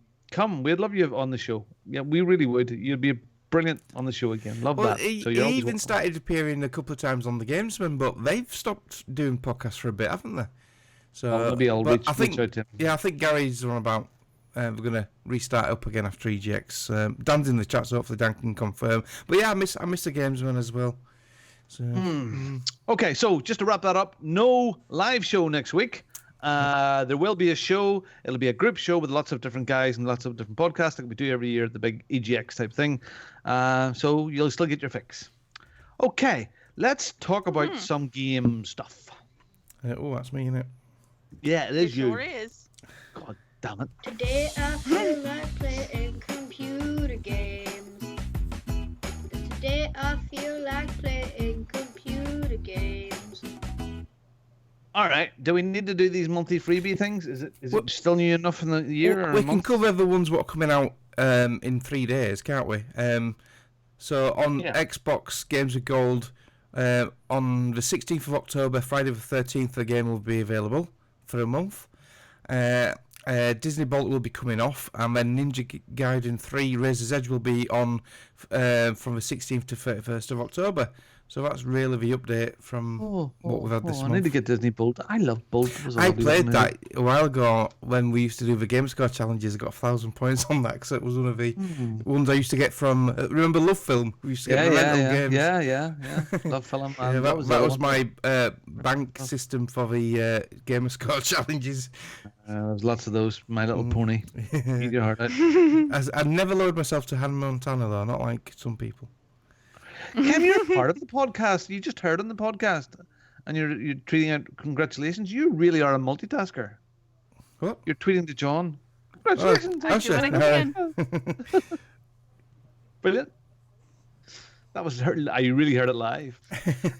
we'd love you on the show. Yeah, we really would. You'd be brilliant on the show again. Love that. He even started appearing a couple of times on the Gamesman, but they've stopped doing podcasts for a bit, haven't they? So maybe I'll reach out to him. Yeah, I think Gary's on about. We're going to restart up again after EGX. Dan's in the chat, so hopefully Dan can confirm. But yeah, I miss the Gamesman as well. So. Okay, so just to wrap that up, no live show next week. There will be a show. It'll be a group show with lots of different guys and lots of different podcasts like we do every year, the big EGX type thing. So you'll still get your fix. Okay, let's talk about some game stuff. That's me, isn't it? Yeah, it is you. Sure is. God damn it. Today I feel like playing computer games. Today I feel like playing computer games. All right. Do we need to do these monthly freebie things? Is it still new enough in the year? We can cover the ones that are coming out in 3 days, can't we? So on Xbox Games with Gold, On the 16th of October, Friday the 13th, the game will be available for a month. Disney Bolt will be coming off, and then Ninja Gaiden 3 Razor's Edge will be on from the 16th to 31st of October. So that's really the update from what we've had this month. I need to get Disney Bolt. I love Bolt. I played that a while ago when we used to do the Gamescore challenges. I got 1,000 points on that because it was one of the ones I used to get from. Remember Love Film? We used to get games. Yeah. Love Film. That was my bank system for the Gamescore challenges. There's lots of those. My Little Pony. Eat your heart out. I never lowered myself to Hannah Montana though, not like some people. Kim, you're part of the podcast. You just heard on the podcast, and you're tweeting out congratulations. You really are a multitasker. What? You're tweeting to John. Congratulations! Thank you. Winning again. Brilliant. That was I really heard it live.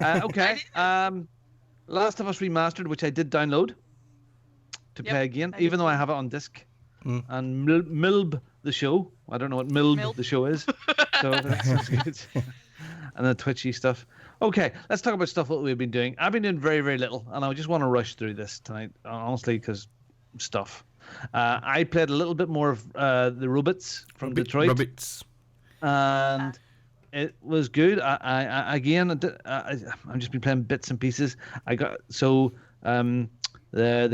Okay. Last of Us Remastered, which I did download to play again, even though I have it on disc. And Milb the show. I don't know what Milb the show is. So that's good. And the twitchy stuff. Okay, let's talk about stuff that we've been doing. I've been doing very, very little, and I just want to rush through this tonight, honestly, because stuff. I played a little bit more of the Robots from Detroit. Robots. And it was good. I've just been playing bits and pieces. The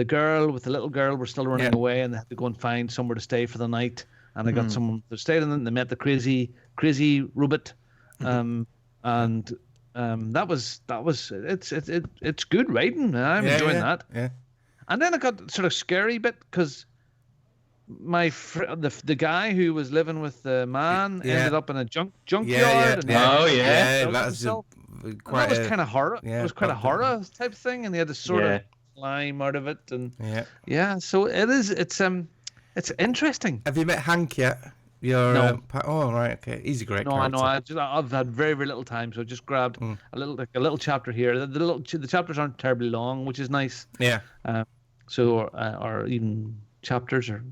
girl with the little girl were still running away, and they had to go and find somewhere to stay for the night. And I got someone to stay, and then they met the crazy robot. That was it's good writing. I'm enjoying that. Yeah. And then I got sort of scary bit because the guy who was living with the man ended up in a junkyard. That was quite. That was kind of horror. It was quite a horror type thing, and he had to sort of climb out of it, and So it's interesting. Have you met Hank yet? No. Right, okay. He's a great character. I've had very, very little time, so I just grabbed a little chapter here. The chapters aren't terribly long, which is nice. Yeah. Or even chapters or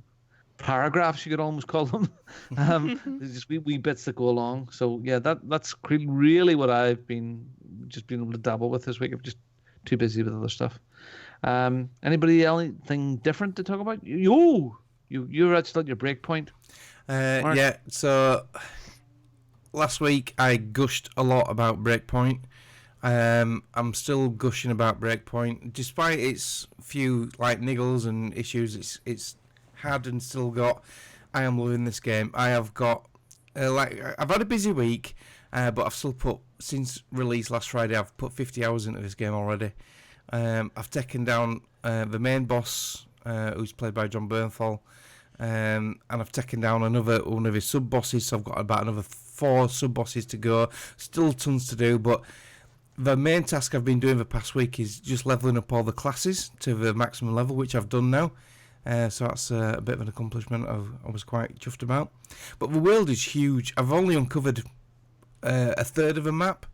paragraphs, you could almost call them. There's just wee bits that go along. So yeah, that's really what I've been able to dabble with this week. I'm just too busy with other stuff. Anybody anything different to talk about? You're actually at your Breakpoint. So last week I gushed a lot about Breakpoint. I'm still gushing about Breakpoint, despite its few niggles and issues it's had and still got. I am loving this game. I have got I've had a busy week, but I've still put, since release last Friday, I've put 50 hours into this game already. I've taken down the main boss, who's played by John Bernthal. And I've taken down another one of his sub-bosses, so I've got about another 4 sub-bosses to go. Still tons to do, but the main task I've been doing the past week is just levelling up all the classes to the maximum level, which I've done now. So that's a bit of an accomplishment I was quite chuffed about. But the world is huge. I've only uncovered a third of a map,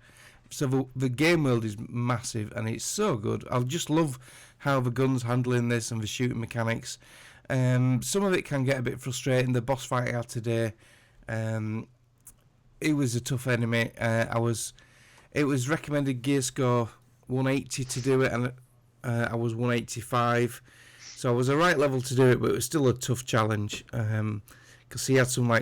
so the game world is massive, and it's so good. I just love how the gun's handling this and the shooting mechanics. Some of it can get a bit frustrating. The boss fight I had today, it was a tough enemy. It was recommended gear score 180 to do it, and I was 185, so I was the right level to do it, but it was still a tough challenge because he had some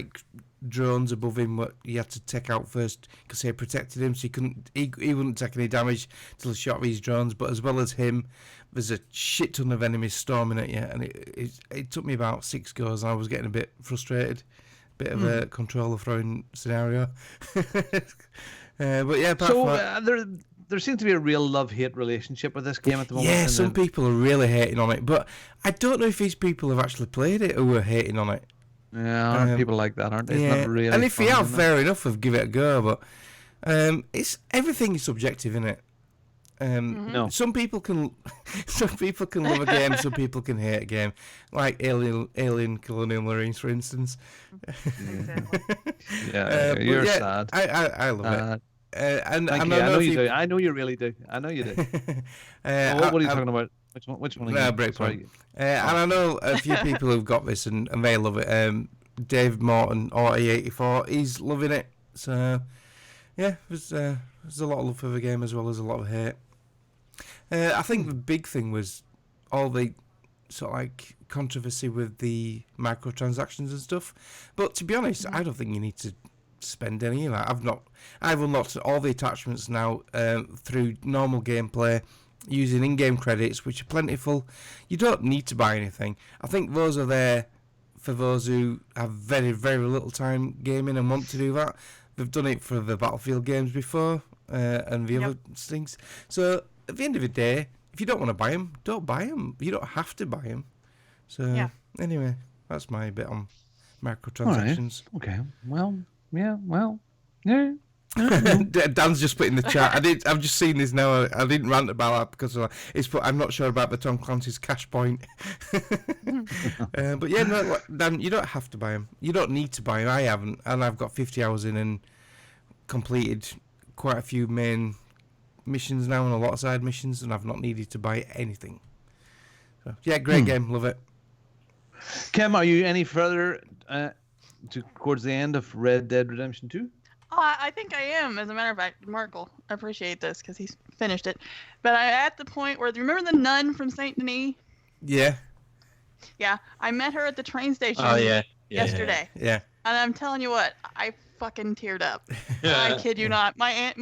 drones above him what he had to take out first because they protected him, so he wouldn't take any damage till he shot these drones. But as well as him, there's a shit ton of enemies storming at you, and it took me about 6 goes, and I was getting a bit frustrated. Bit of a controller throwing scenario. But yeah, there seems to be a real love-hate relationship with this game at the moment. Yeah, some people are really hating on it, but I don't know if these people have actually played it who are hating on it. Yeah, aren't people like that, aren't they? Yeah. It's not really and if fun, you have, fair enough, of give it a go, but everything is subjective, isn't it? No. Some people can love a game, some people can hate a game, like Alien Colonial Marines, for instance. You're sad. I love it. And I know you do. I know you really do. I know you do. What are you talking about? Which one? Breakpoint. And I know a few people who've got this and they love it. Dave Morton, RE84, he's loving it. So Yeah, there's a lot of love for the game as well as a lot of hate. I think the big thing was all the sort of like controversy with the microtransactions and stuff. But to be honest, I don't think you need to spend any of that. I've unlocked all the attachments now through normal gameplay using in-game credits, which are plentiful. You don't need to buy anything. I think those are there for those who have very, very little time gaming and want to do that. They've done it for the Battlefield games before and the other things. So at the end of the day, if you don't want to buy them, don't buy them. You don't have to buy them. So anyway, that's my bit on microtransactions. Right. Okay. Well, yeah. Dan's just put in the chat. I've just seen this now. I didn't rant about that because it's put. I'm not sure about the Tom Clancy's cash point. But yeah, no, Dan, you don't have to buy them. You don't need to buy them. I haven't, and I've got 50 hours in and completed quite a few main missions now and a lot of side missions, and I've not needed to buy anything. So yeah, great game. Love it. Kim, are you any further towards the end of Red Dead Redemption 2? Oh, I think I am. As a matter of fact, Mark will appreciate this because he's finished it. But I'm at the point where, do you remember the nun from Saint Denis? Yeah. Yeah, I met her at the train station yesterday. Yeah. And I'm telling you what, I fucking teared up. I kid you not. My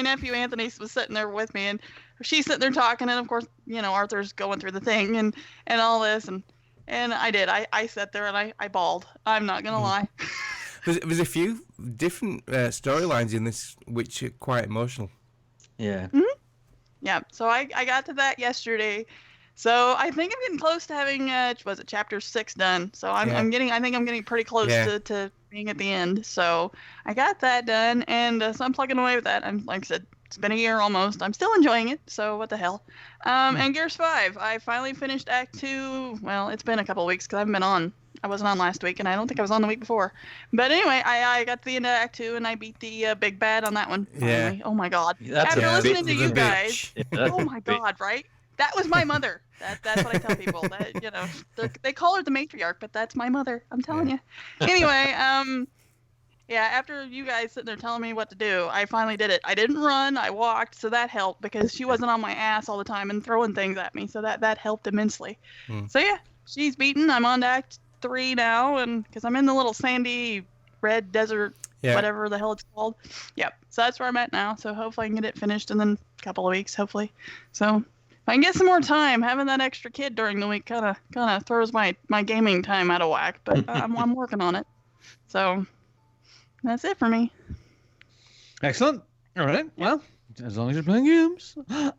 nephew Anthony was sitting there with me, and she's sitting there talking, and of course, Arthur's going through the thing and all this, and I did. I sat there and I bawled. I'm not gonna lie. There's a few different storylines in this which are quite emotional. Yeah. Mm-hmm. Yeah. So I got to that yesterday. So I think I'm getting close to having chapter 6 done. So I think I'm getting pretty close to being at the end. So I got that done, and so I'm plugging away with that. I'm like I said, it's been a year almost. I'm still enjoying it. So what the hell? And Gears 5, I finally finished Act 2. Well, it's been a couple of weeks because I haven't been on. I wasn't on last week, and I don't think I was on the week before. But anyway, I got to the end of Act 2, and I beat the big bad on that one. Finally. Yeah. Oh my God. After listening to you guys, oh my God, right? That was my mother. That's what I tell people. That they call her the matriarch, but that's my mother. I'm telling you. Anyway, after you guys sitting there telling me what to do, I finally did it. I didn't run. I walked, so that helped because she wasn't on my ass all the time and throwing things at me. So that helped immensely. So yeah, she's beaten. I'm on to Act 3 now, and because I'm in the little sandy red desert, whatever the hell it's called. Yep. So that's where I'm at now. So hopefully I can get it finished in then a couple of weeks, hopefully. So if I can get some more time, having that extra kid during the week kind of throws my gaming time out of whack. But I'm working on it. So that's it for me. Excellent. All right. Well, as long as you're playing games.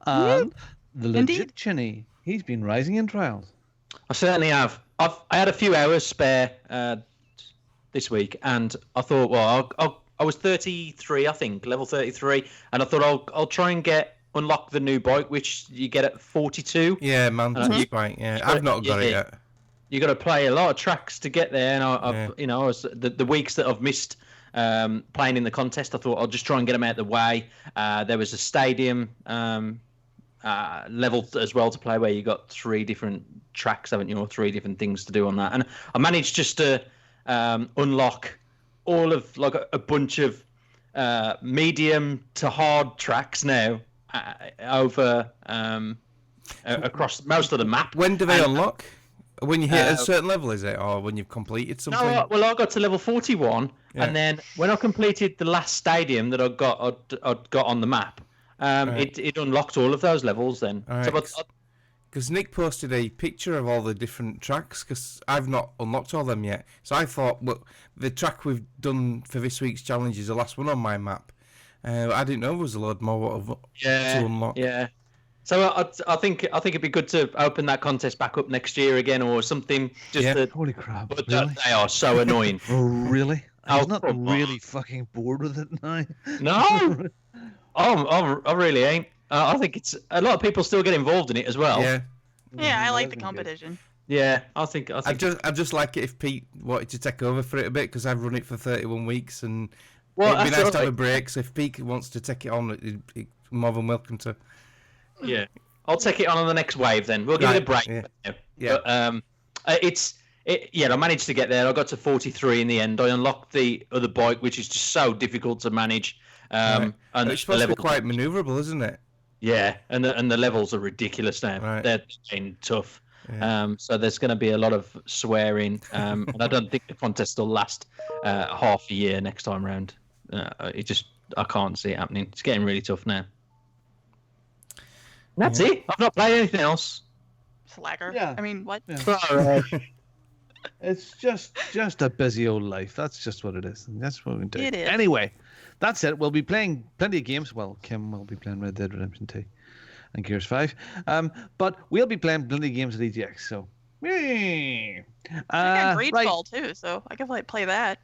And the legit Chinny, he's been rising in trials. I certainly have. I had a few hours spare this week, and I thought, well, I was 33, I think, level 33, and I thought I'll try and unlock the new bike, which you get at 42. Yeah, Mantis bike. Yeah, I've not got it yet. You got to play a lot of tracks to get there, and I was the weeks that I've missed playing in the contest, I thought I'll just try and get them out of the way. There was a stadium level as well to play where you got 3 different tracks, haven't you, or 3 different things to do on that, and I managed just to unlock all of like a bunch of medium to hard tracks now over across most of the map. When do they unlock? When you hit a certain level, is it, or when you've completed something? No, well, I got to level 41, and then when I completed the last stadium that I'd got on the map, it unlocked all of those levels then. Because Nick posted a picture of all the different tracks, because I've not unlocked all them yet. So I thought, well, the track we've done for this week's challenge is the last one on my map. I didn't know there was a load more to unlock. Yeah. So I think it'd be good to open that contest back up next year again or something. Holy crap! But really? They are so annoying. Oh really? I'm not really fucking bored with it now. No. I really ain't. I think it's a lot of people still get involved in it as well. Yeah, I like the competition. Yeah, I think. I just like it if Pete wanted to take over for it a bit, because I've run it for 31 weeks and it'd be nice to have a break. So if Pete wants to take it on, he's more than welcome to. Yeah, I'll take it on the next wave then. We'll give it a break. Yeah. But, I managed to get there. I got to 43 in the end. I unlocked the other bike, which is just so difficult to manage. Right. And It's supposed to be quite manoeuvrable, isn't it? Yeah, and the levels are ridiculous now. Right. They're getting tough. Yeah. So there's going to be a lot of swearing, and I don't think the contest will last half a year next time round. I can't see it happening. It's getting really tough now. That's it. I've not played anything else. Slacker. Yeah. I mean, what? Yeah. It's just a busy old life. That's just what it is. And that's what we do. It is. Anyway, that's it. We'll be playing plenty of games. Well, Kim will be playing Red Dead Redemption 2 and Gears 5. But we'll be playing plenty of games at EGX. So, yay. I got right. Greedfall too, so I can play that.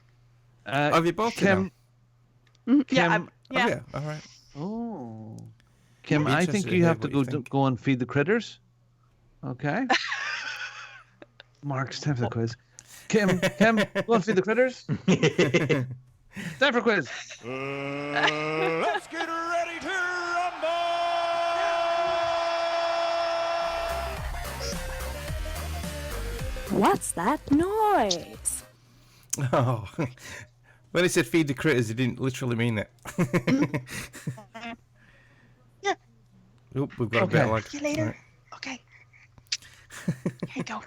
Have you bought Kim? Mhm. Yeah, Kim. yeah. All right. Oh. Kim, Be I interested think to you hear have to what you go think. go and feed the critters. Okay. Mark, it's time for the quiz. Kim, go and feed the critters. Time for quiz. Let's get ready to rumble! What's that noise? Oh, when he said feed the critters, he didn't literally mean it. Yeah. Oop, we've got a bit of lag. See you later. Right. Okay. Here you go.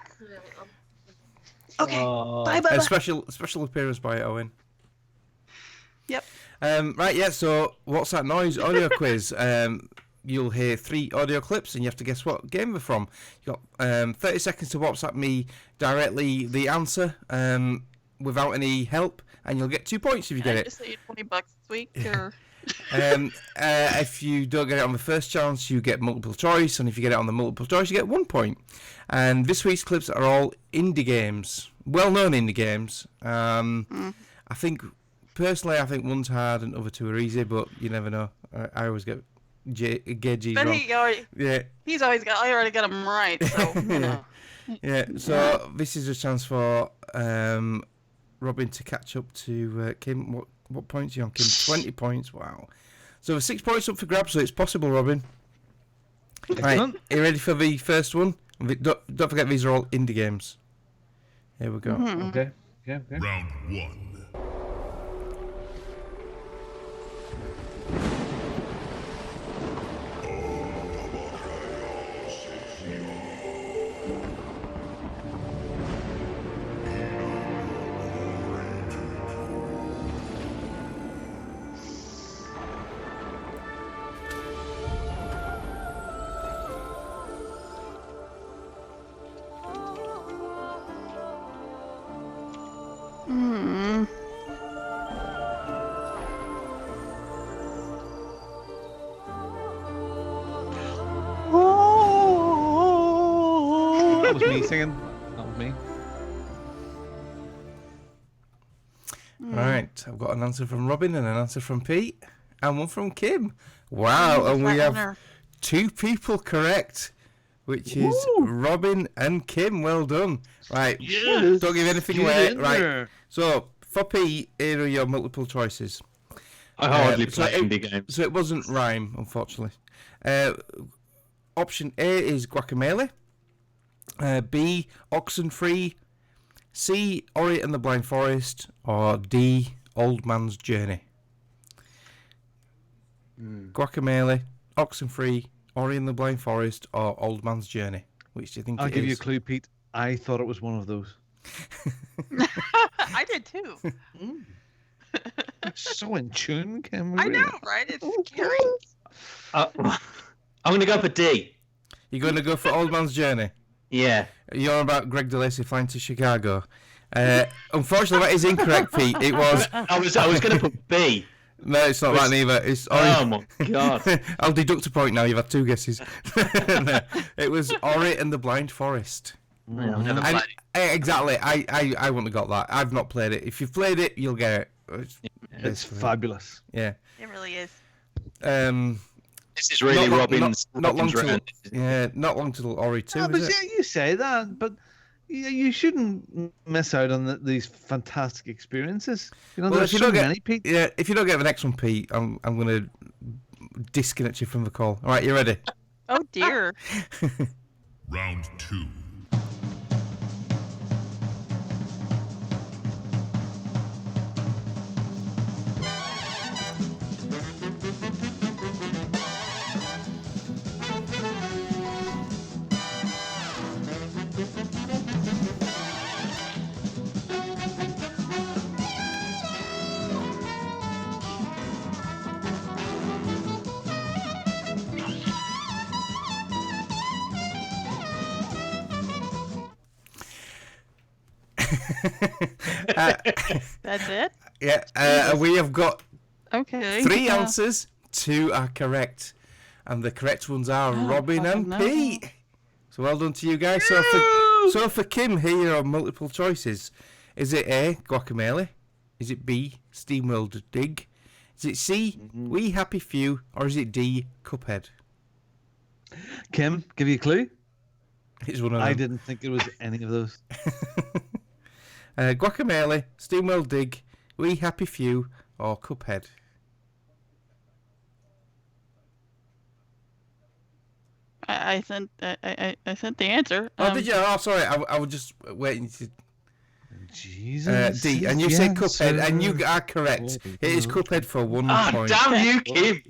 Okay. Oh. Bye, A bye. special appearance by Owen. Yep. Right, yeah, so what's that noise? Audio quiz. You'll hear 3 audio clips and you have to guess what game they're from. You've got 30 seconds to WhatsApp me directly the answer without any help, and you'll get 2 points if you get I it. just say $20 this week, or If you don't get it on the first chance, you get multiple choice, and if you get it on the multiple choice, you get 1 point. And this week's clips are all indie games, well-known indie games. I think, personally, one's hard and other 2 are easy, but you never know. I always get gauges but wrong. he's always got. I already got him right, so you know. Yeah, so this is a chance for Robin to catch up to Kim. What points are you on, Kim? 20 points. Wow. So there's 6 points up for grabs, so it's possible, Robin. Right, are you ready for the first one? Don't forget, these are all indie games. Here we go. Mm-hmm. Okay. Round 1. Hmm. That was me singing. That was me. Right, I've got an answer from Robin and an answer from Pete, and one from Kim. Wow, and we have 2 people correct, which is Robin and Kim. Well done. Right, Yes. don't give anything Get away. in Right, there. so for Pete, here are your multiple choices. I hardly so play it- indie games. So it wasn't rhyme, unfortunately. Option A is Guacamelee. B, Oxenfree. C, Ori and the Blind Forest. Or D, Old Man's Journey. Guacamelee, Oxenfree, Ori and the Blind Forest, or Old Man's Journey. Which do you think I'll it give you a is? clue, Pete. I thought it was one of those. I did too. So in tune, Kim. I know, right? It's scary. I'm going to go for D. You're going to go for Old Man's Journey? Yeah. You're about Greg DeLacy flying to Chicago. Unfortunately, that is incorrect, Pete. It was... I was going to put B. No, it's not that neither. It's Ori. Oh my god. I'll deduct a point now. You've had 2 guesses. No, it was Ori and the Blind Forest. Yeah, I've never And- played it. exactly. I wouldn't have got that. I've not played it. If you've played it, you'll get it. It's fabulous. Yeah. It really is. This is really Robin's not long till, round. yeah, not long till Ori 2, No, but is it? yeah, you say that, but you shouldn't miss out on these fantastic experiences. You know, Well, there's if you so don't get- many, Pete. Yeah, if you don't get the next one, Pete, I'm going to disconnect you from the call. All right, you ready? Oh dear. Round 2. That's it? Yeah, we have got Okay. 3 answers. 2 are correct. And the correct ones are Robin and no. Pete. So well done to you guys. So for Kim, here are multiple choices. Is it A, Guacamole? Is it B, Steamworld Dig? Is it C, We Happy Few? Or is it D, Cuphead? Kim, give you a clue? It's one of them. I didn't think it was any of those. Guacamole, Steamworld Dig, We Happy Few, or Cuphead? I sent the answer. Oh, did you? Oh, sorry. I was just waiting to. Jesus. D, and you said Cuphead, and you are correct. It is Cuphead for 1 point. Damn you, Kim!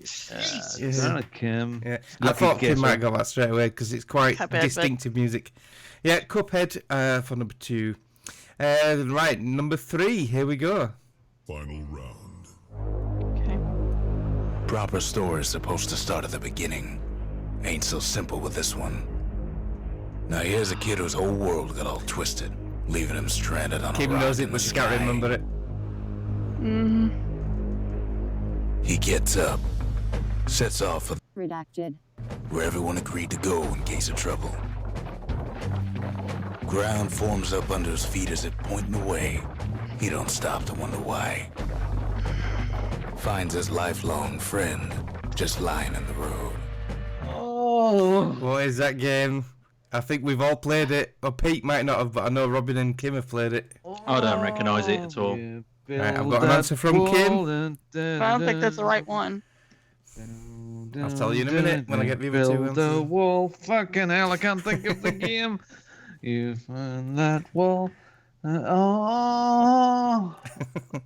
Damn it, Kim. Yeah. I thought Kim might got that straight away because it's quite Cuphead, distinctive music. Yeah, Cuphead for number 2. Right, number 3. Here we go. Final round. Okay. Proper story is supposed to start at the beginning. Ain't so simple with this one. Now here's a kid whose whole world got all twisted, leaving him stranded on Kim a rock knows it, in but the she can't sky. remember it. He gets up, sets off for Redacted. where everyone agreed to go in case of trouble. Ground forms up under his feet as it pointing away. He don't stop to wonder why. Finds his lifelong friend just lying in the road. Oh. What is that game? I think we've all played it. Or Pete might not have, but I know Robin and Kim have played it. I don't recognise it at all. Right, I've got an answer from Kim. But I don't think that's the right one. I'll tell you in a minute when I get the other 2 Build the answers. wall. Fucking hell, I can't think of the game. You find that wall. Oh. You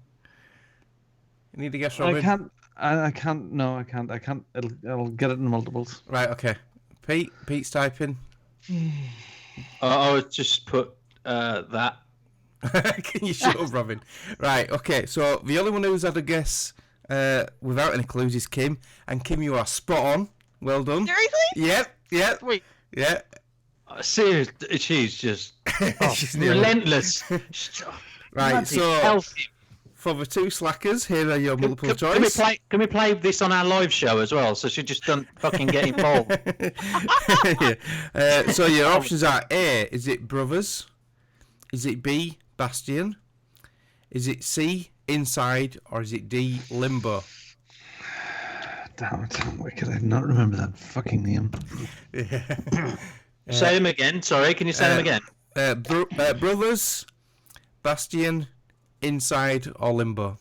need to guess, I Robin. can't. I can't. No, I can't. I can't. I'll get it in multiples. Right, okay. Pete's typing. I would just put that. Can you shut up, Robin? Right, okay. So the only one who's had a guess without any clues is Kim. And Kim, you are spot on. Well done. Seriously? Yep. Wait. Yeah. Seriously, she's just She's nearly- relentless. Right, Bloody so healthy. for the 2 slackers, here are your multiple Can choice. we play this on our live show as well? So she just don't fucking get involved. Yeah. So your options are A, is it Brothers? Is it B, Bastion? Is it C, Inside? Or is it D, Limbo? Damn it! Why could I not remember that fucking name? Yeah. Say them again. Sorry, can you say them again? Brothers, Bastion, Inside, or Limbo?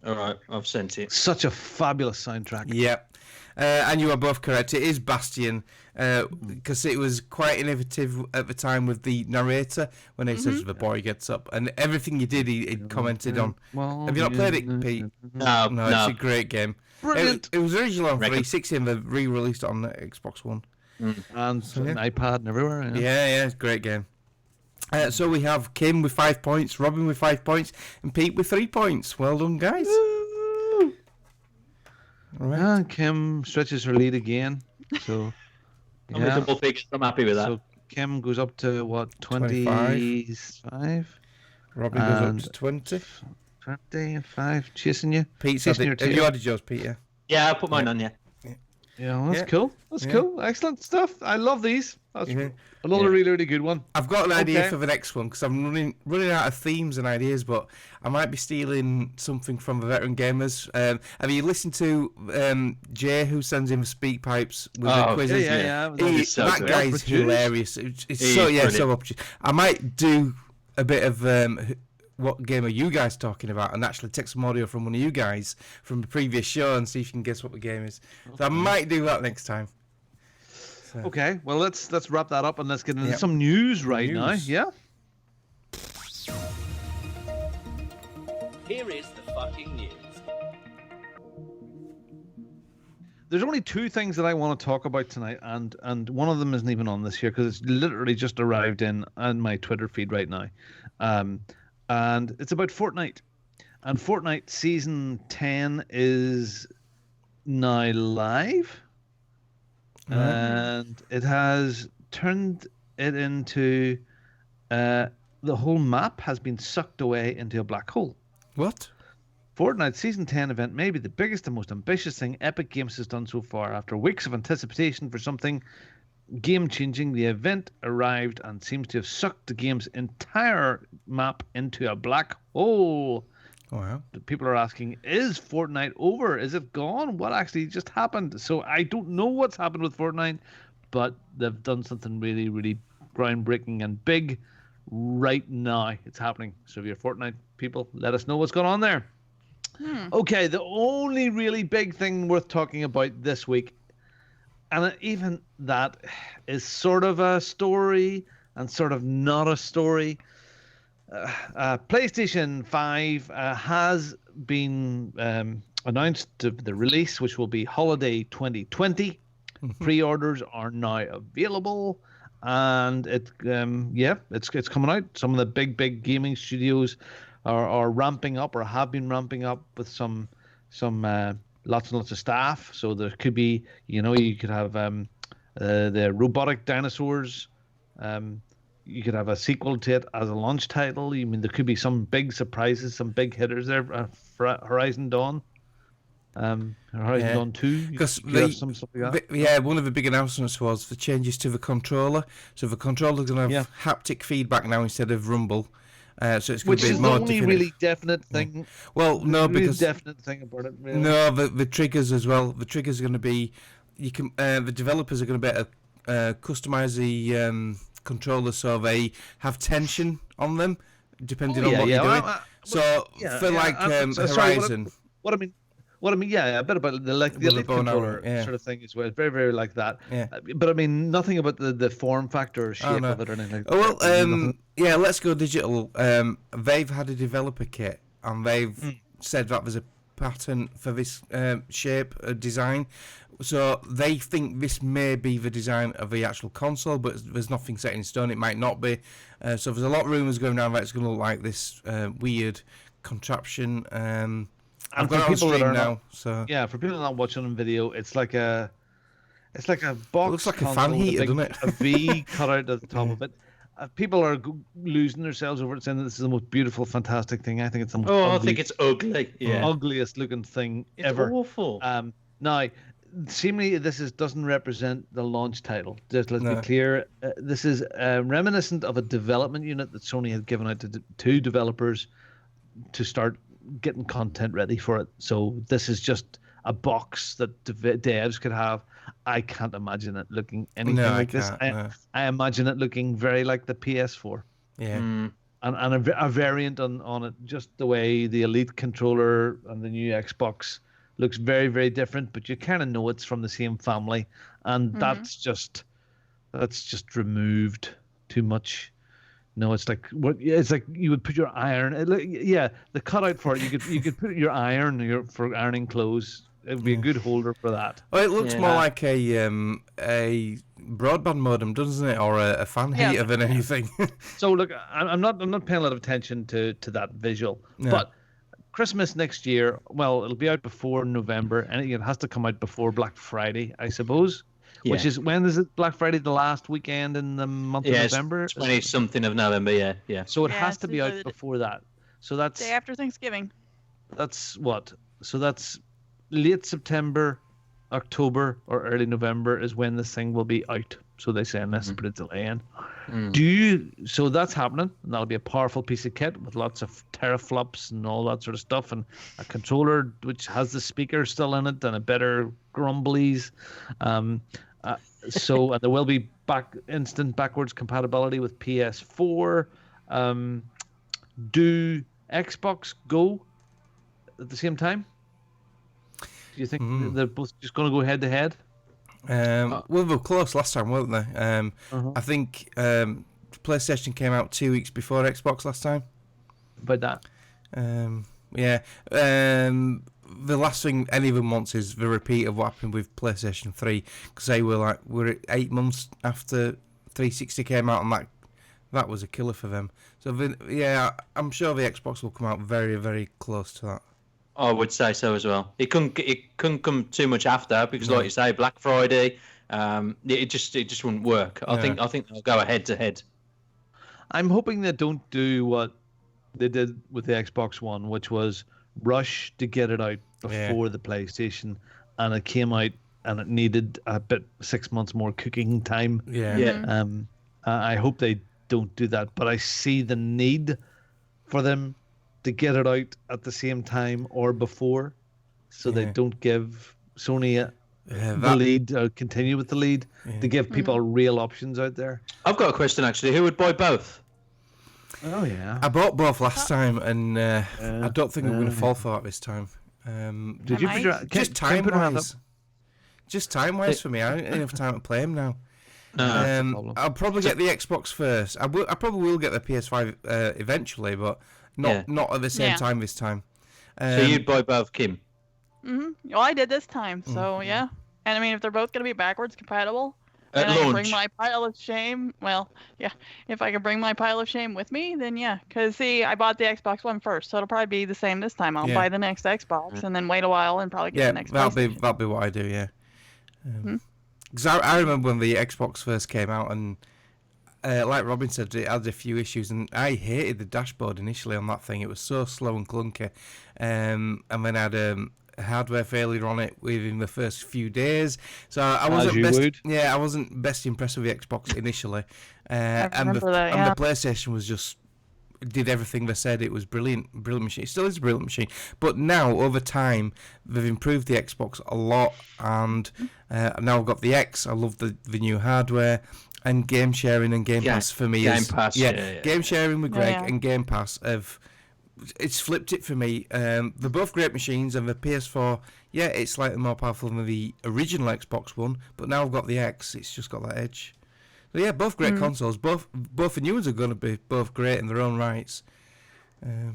All right, I've sent it. Such a fabulous soundtrack. Yep. And you are both correct. It is Bastion, because it was quite innovative at the time with the narrator when he says the boy gets up, and everything you did, he commented on. Have you not played it, Pete? No. It's a great game. Brilliant. It was originally on Reckon. 360 and they re-released it on the Xbox One. And an iPad and everywhere. Yeah, it's a great game. So we have Kim with 5 points, Robin with 5 points, and Pete with 3 points. Well done, guys. Woo! All right. Yeah, Kim stretches her lead again. So, I'm with double figures. I'm happy with that. So Kim goes up to what, 25? 25? Robin goes up And- to 20. 25, chasing you. Pete's Chasing had your it. Have you tail. added yours, Pete? Yeah. Yeah, I put mine on. Yeah. Yeah, well, that's Yeah. cool. That's Yeah. cool. Excellent stuff. I love these. That's Yeah. another really, really good one. I've got an idea Okay. for the next one because I'm running out of themes and ideas, but I might be stealing something from the veteran gamers. Have you listened to Jay, who sends in the speak pipes with the quizzes? Yeah. That good. guy's Produced. hilarious. It's He's so brilliant. opportune. I might do a bit of what game are you guys talking about, and actually take some audio from one of you guys from the previous show and see if you can guess what the game is. So I might do that next time. So. Okay, well let's wrap that up and let's get into Yep. some news right now. News. Yeah. Here is the fucking news. There's only 2 things that I want to talk about tonight, and one of them isn't even on this here because it's literally just arrived in on my Twitter feed right now, and it's about Fortnite. And Fortnite season 10 is now live, and it has turned it into the whole map has been sucked away into a black hole. What? Fortnite Season 10 event may be the biggest and most ambitious thing Epic Games has done so far. After weeks of anticipation for something game-changing, the event arrived and seems to have sucked the game's entire map into a black hole. Wow. People are asking, is Fortnite over? Is it gone? What actually just happened? So I don't know what's happened with Fortnite, but they've done something really, really groundbreaking and big right now. It's happening. So if you're Fortnite people, let us know what's going on there. Okay, the only really big thing worth talking about this week, and even that is sort of a story and sort of not a story. PlayStation 5 has been announced the release, which will be holiday 2020. Pre-orders are now available, and it's coming out. Some of the big gaming studios are ramping up or have been ramping up with some lots and lots of staff. So there could be, you could have the robotic dinosaurs. You could have a sequel to it as a launch title. I mean, there could be some big surprises, some big hitters there for Horizon Dawn. Horizon Dawn 2. Because some stuff like that. one of the big announcements was the changes to the controller. So the controller's going to have haptic feedback now instead of rumble. So it's going to be more definitive. Which is the only really definite thing. Well, no, because definite thing about it. Really. No, the triggers as well. The triggers are going to be the developers are going to be able to customize the controller so they have tension on them depending on what you're doing. Horizon. What I mean, a bit about the Elite controller sort of thing as well. Very, very like that. Yeah. But I mean, nothing about the form factor or shape of it or anything like that. Well, Let's Go Digital. They've had a developer kit and they've said that there's a pattern for this shape design. So they think this may be the design of the actual console, but there's nothing set in stone. It might not be. So there's a lot of rumours going around that it's going to look like this weird contraption. I've got it on stream now. For people not watching on video, it's like a box. It looks like a fan heater, doesn't it? A V cut out at the top of it. People are losing themselves over it, saying that this is the most beautiful, fantastic thing. I think it's the most I think it's ugly. Yeah. Ugliest looking thing ever. It's awful. Now, seemingly this doesn't represent the launch title. Just let's be clear. This is reminiscent of a development unit that Sony had given out to developers to start getting content ready for it. So this is just a box that devs could have. I can't imagine it looking anything like this. I imagine it looking very like the PS4. Yeah. And a variant on it, just the way the Elite controller and the new Xbox looks very, very different, but you kind of know it's from the same family, and that's just removed too much. No, it's like you would put your iron. The cutout for it, you could put your iron for ironing clothes. It would be a good holder for that. Well, it looks more like a broadband modem, doesn't it, or a fan heater than anything. So look, I'm not paying a lot of attention to that visual, but Christmas next year, well, it'll be out before November, and it has to come out before Black Friday, I suppose. Yeah. Which is, when is it? Black Friday, the last weekend in the month of November? 20-something of November, yeah. So it has to be out before that. So that's day after Thanksgiving. That's what? So that's late September, October, or early November is when this thing will be out. So they say, unless they put a delay in. So that's happening, and that'll be a powerful piece of kit with lots of teraflops and all that sort of stuff, and a controller which has the speaker still in it and a better grumblies. So and there will be instant backwards compatibility with PS4. Do Xbox go at the same time? Do you think they're both just going to go head to head? Well, they were close last time, weren't they? I think PlayStation came out 2 weeks before Xbox last time. About that? The last thing any of them wants is the repeat of what happened with PlayStation 3, because they were 8 months after 360 came out, and that was a killer for them. So I'm sure the Xbox will come out very, very close to that. I would say so as well. It couldn't come too much after, because, like you say, Black Friday, it just wouldn't work. I think they'll go head to head. I'm hoping they don't do what they did with the Xbox One, which was rush to get it out before the PlayStation, and it came out and it needed a bit 6 months more cooking time. I hope they don't do that, but I see the need for them to get it out at the same time or before, so they don't give Sony the lead or continue with the lead, to give people real options out there. I've got a question actually. Who would buy both? Oh yeah, I bought both last time, and I don't think I'm going to fall for it this time. Did you? Just time-wise. Just time-wise for me. I don't have enough time to play them now. I'll probably get the Xbox first. I probably will get the PS5 eventually, but not at the same time this time. So you'd buy both, Kim? Well, I did this time, so yeah. And I mean, if they're both going to be backwards compatible, and I can bring my pile of shame, if I can bring my pile of shame with me, then yeah. Because see, I bought the Xbox One first, so it'll probably be the same this time. I'll buy the next Xbox and then wait a while and probably get the next. That'll be what I do. Yeah. Because I remember when the Xbox first came out, and like Robin said, it had a few issues, and I hated the dashboard initially on that thing. It was so slow and clunky, and then I had a hardware failure on it within the first few days. So I wasn't best impressed with the Xbox initially, and the PlayStation was just did everything they said. It was brilliant machine. It still is a brilliant machine, but now over time they've improved the Xbox a lot, and now I've got the X. I love the new hardware, and game sharing and Game Pass for me is game sharing with Greg and Game Pass it's flipped it for me. They're both great machines, and the PS4 it's slightly more powerful than the original Xbox One, but now I've got the X. It's just got that edge. So both great consoles. Both the new ones are going to be both great in their own rights.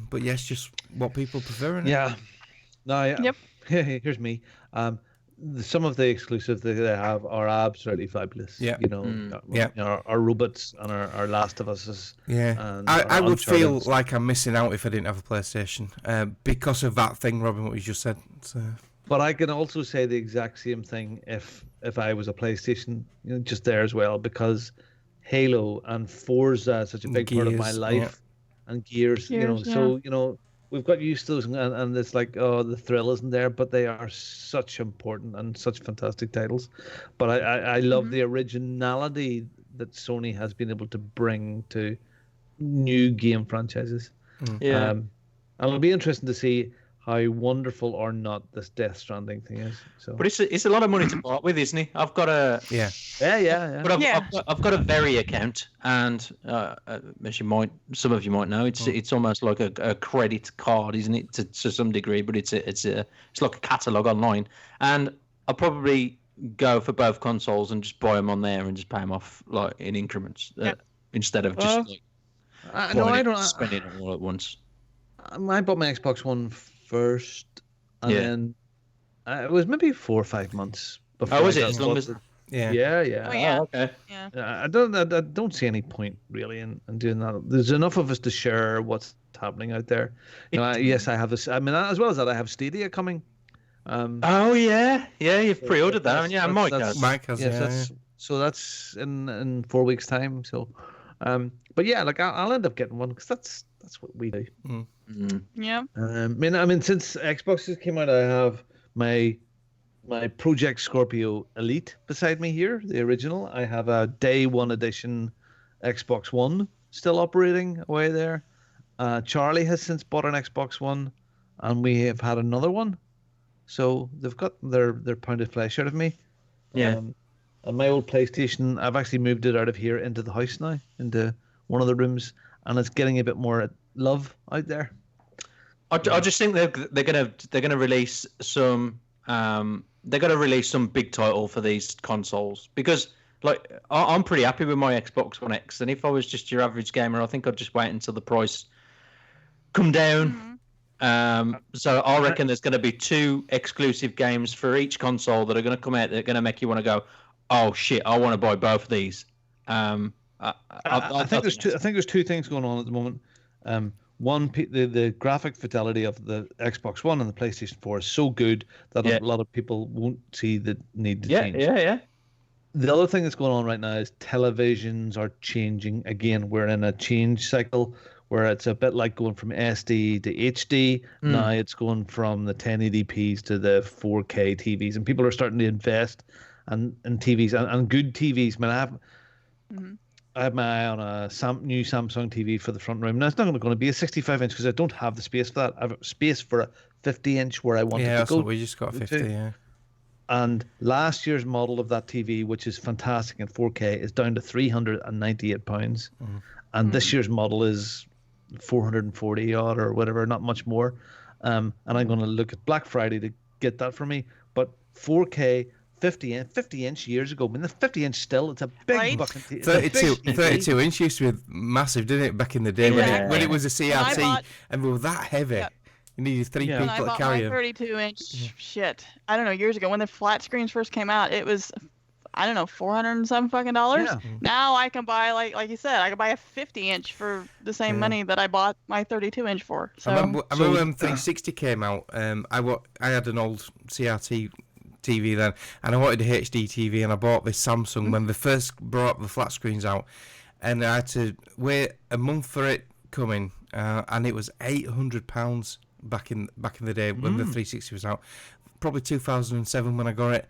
But yes, just what people prefer. Yeah. No. Yep. Here's me. Some of the exclusives that they have are absolutely fabulous. Yeah. Our robots and our Last of Us. I would feel like I'm missing out if I didn't have a PlayStation because of that thing, Robin, what you just said. So. But I can also say the exact same thing if I was a PlayStation, just there as well, because Halo and Forza is such a big part of my life, and Gears, so we've got used to those, and it's like, the thrill isn't there, but they are such important and such fantastic titles. But I love the originality that Sony has been able to bring to new game franchises. And it'll be interesting to see how wonderful or not this Death Stranding thing is. So, but it's a lot of money to part with, isn't it? I've got a But I've got a Very account, and as some of you might know, it's almost like a credit card, isn't it? To some degree, but it's like a catalog online, and I'll probably go for both consoles and just buy them on there and just pay them off like in increments instead of just spending it all at once. I bought my Xbox One first, and then it was maybe 4 or 5 months before. Oh, was it as long as? Yeah. Oh, yeah. Oh, okay. Yeah. I don't see any point really in doing that. There's enough of us to share what's happening out there. Yes, I have this. I mean, as well as that, I have Stadia coming. Oh yeah, you've pre-ordered that, haven't you? Mike has. Yes, so that's in 4 weeks' time. So, but yeah, like I'll end up getting one because that's what we do. Yeah. I mean, since Xboxes came out, I have my Project Scorpio Elite beside me here, the original. I have a Day One edition Xbox One still operating away there. Charlie has since bought an Xbox One, and we have had another one. So they've got their pound of flesh out of me. Yeah. And my old PlayStation, I've actually moved it out of here into the house now, into one of the rooms, and it's getting a bit more love out there. I just think they're gonna release some big title for these consoles, because like I'm pretty happy with my Xbox One X, and if I was just your average gamer, I think I'd just wait until the price come down. So I reckon there's going to be 2 exclusive games for each console that are going to come out that are going to make you want to go, oh shit, I want to buy both of these. I think there's two things going on at the moment. One, the graphic fidelity of the Xbox One and the PlayStation 4 is so good that a lot of people won't see the need to change. The other thing that's going on right now is televisions are changing. Again, we're in a change cycle where it's a bit like going from SD to HD. Now it's going from the 1080p's to the 4K TVs, and people are starting to invest in TVs and good TVs. I mean, I have my eye on a new Samsung TV for the front room. Now it's not going to be a 65-inch because I don't have the space for that. I have space for a 50-inch where I want it to go. Yeah, that's what we just got 50. Yeah. And last year's model of that TV, which is fantastic in 4K, is down to £398, and this year's model is 440 odd or whatever, not much more. And I'm going to look at Black Friday to get that for me. But 4K 50-inch years ago. I mean, the 50-inch still, it's a big bucket. 32 inch used to be massive, didn't it, back in the day when it was a CRT and we were that heavy. Yep. You needed three people to carry them. I bought my 32-inch shit. I don't know, years ago when the flat screens first came out, it was, I don't know, $400 and some fucking dollars. Yeah. Now I can buy, like you said, I can buy a 50-inch for the same money that I bought my 32-inch for. So. I remember when 360 came out. I had an old CRT TV then, and I wanted a HD TV, and I bought this Samsung when they first brought the flat screens out, and I had to wait a month for it coming, and it was £800 back in the day when the 360 was out, probably 2007 when I got it.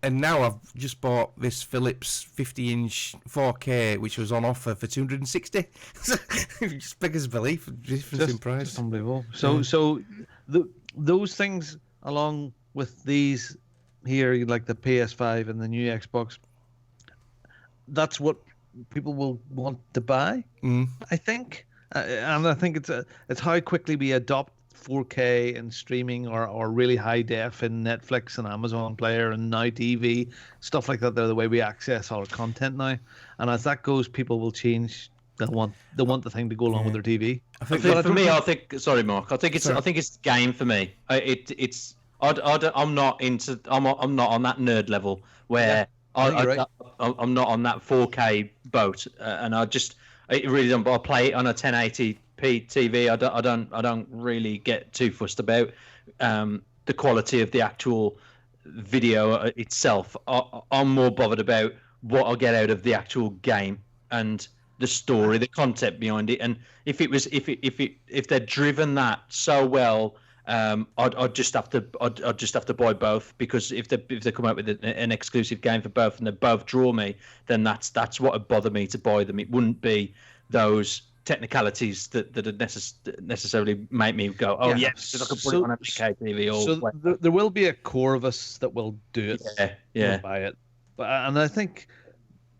And now I've just bought this Philips 50-inch 4K, which was on offer for $260. Just beggars belief, difference in price. Just unbelievable. So those things, along with these here, like the PS5 and the new Xbox, that's what people will want to buy, I think. And I think it's how quickly we adopt 4K and streaming or really high def in Netflix and Amazon Player and Now TV, stuff like that. They're the way we access our content now. And as that goes, people will change. They'll want the thing to go along with their TV. I think sorry, Mark. I think it's the game for me. I'm not on that nerd level where I'm not on that 4K boat, and I really don't. I play it on a 1080p TV. I don't really get too fussed about the quality of the actual video itself. I'm more bothered about what I get out of the actual game and the story, the concept behind it. And if they're driven that so well, I'd just have to buy both, because if they come out with an exclusive game for both and they both draw me, then that's what would bother me to buy them. It wouldn't be those technicalities that would necessarily make me go, oh yes, I can put it on a TV. So there will be a core of us that will do it. Will buy it. And I think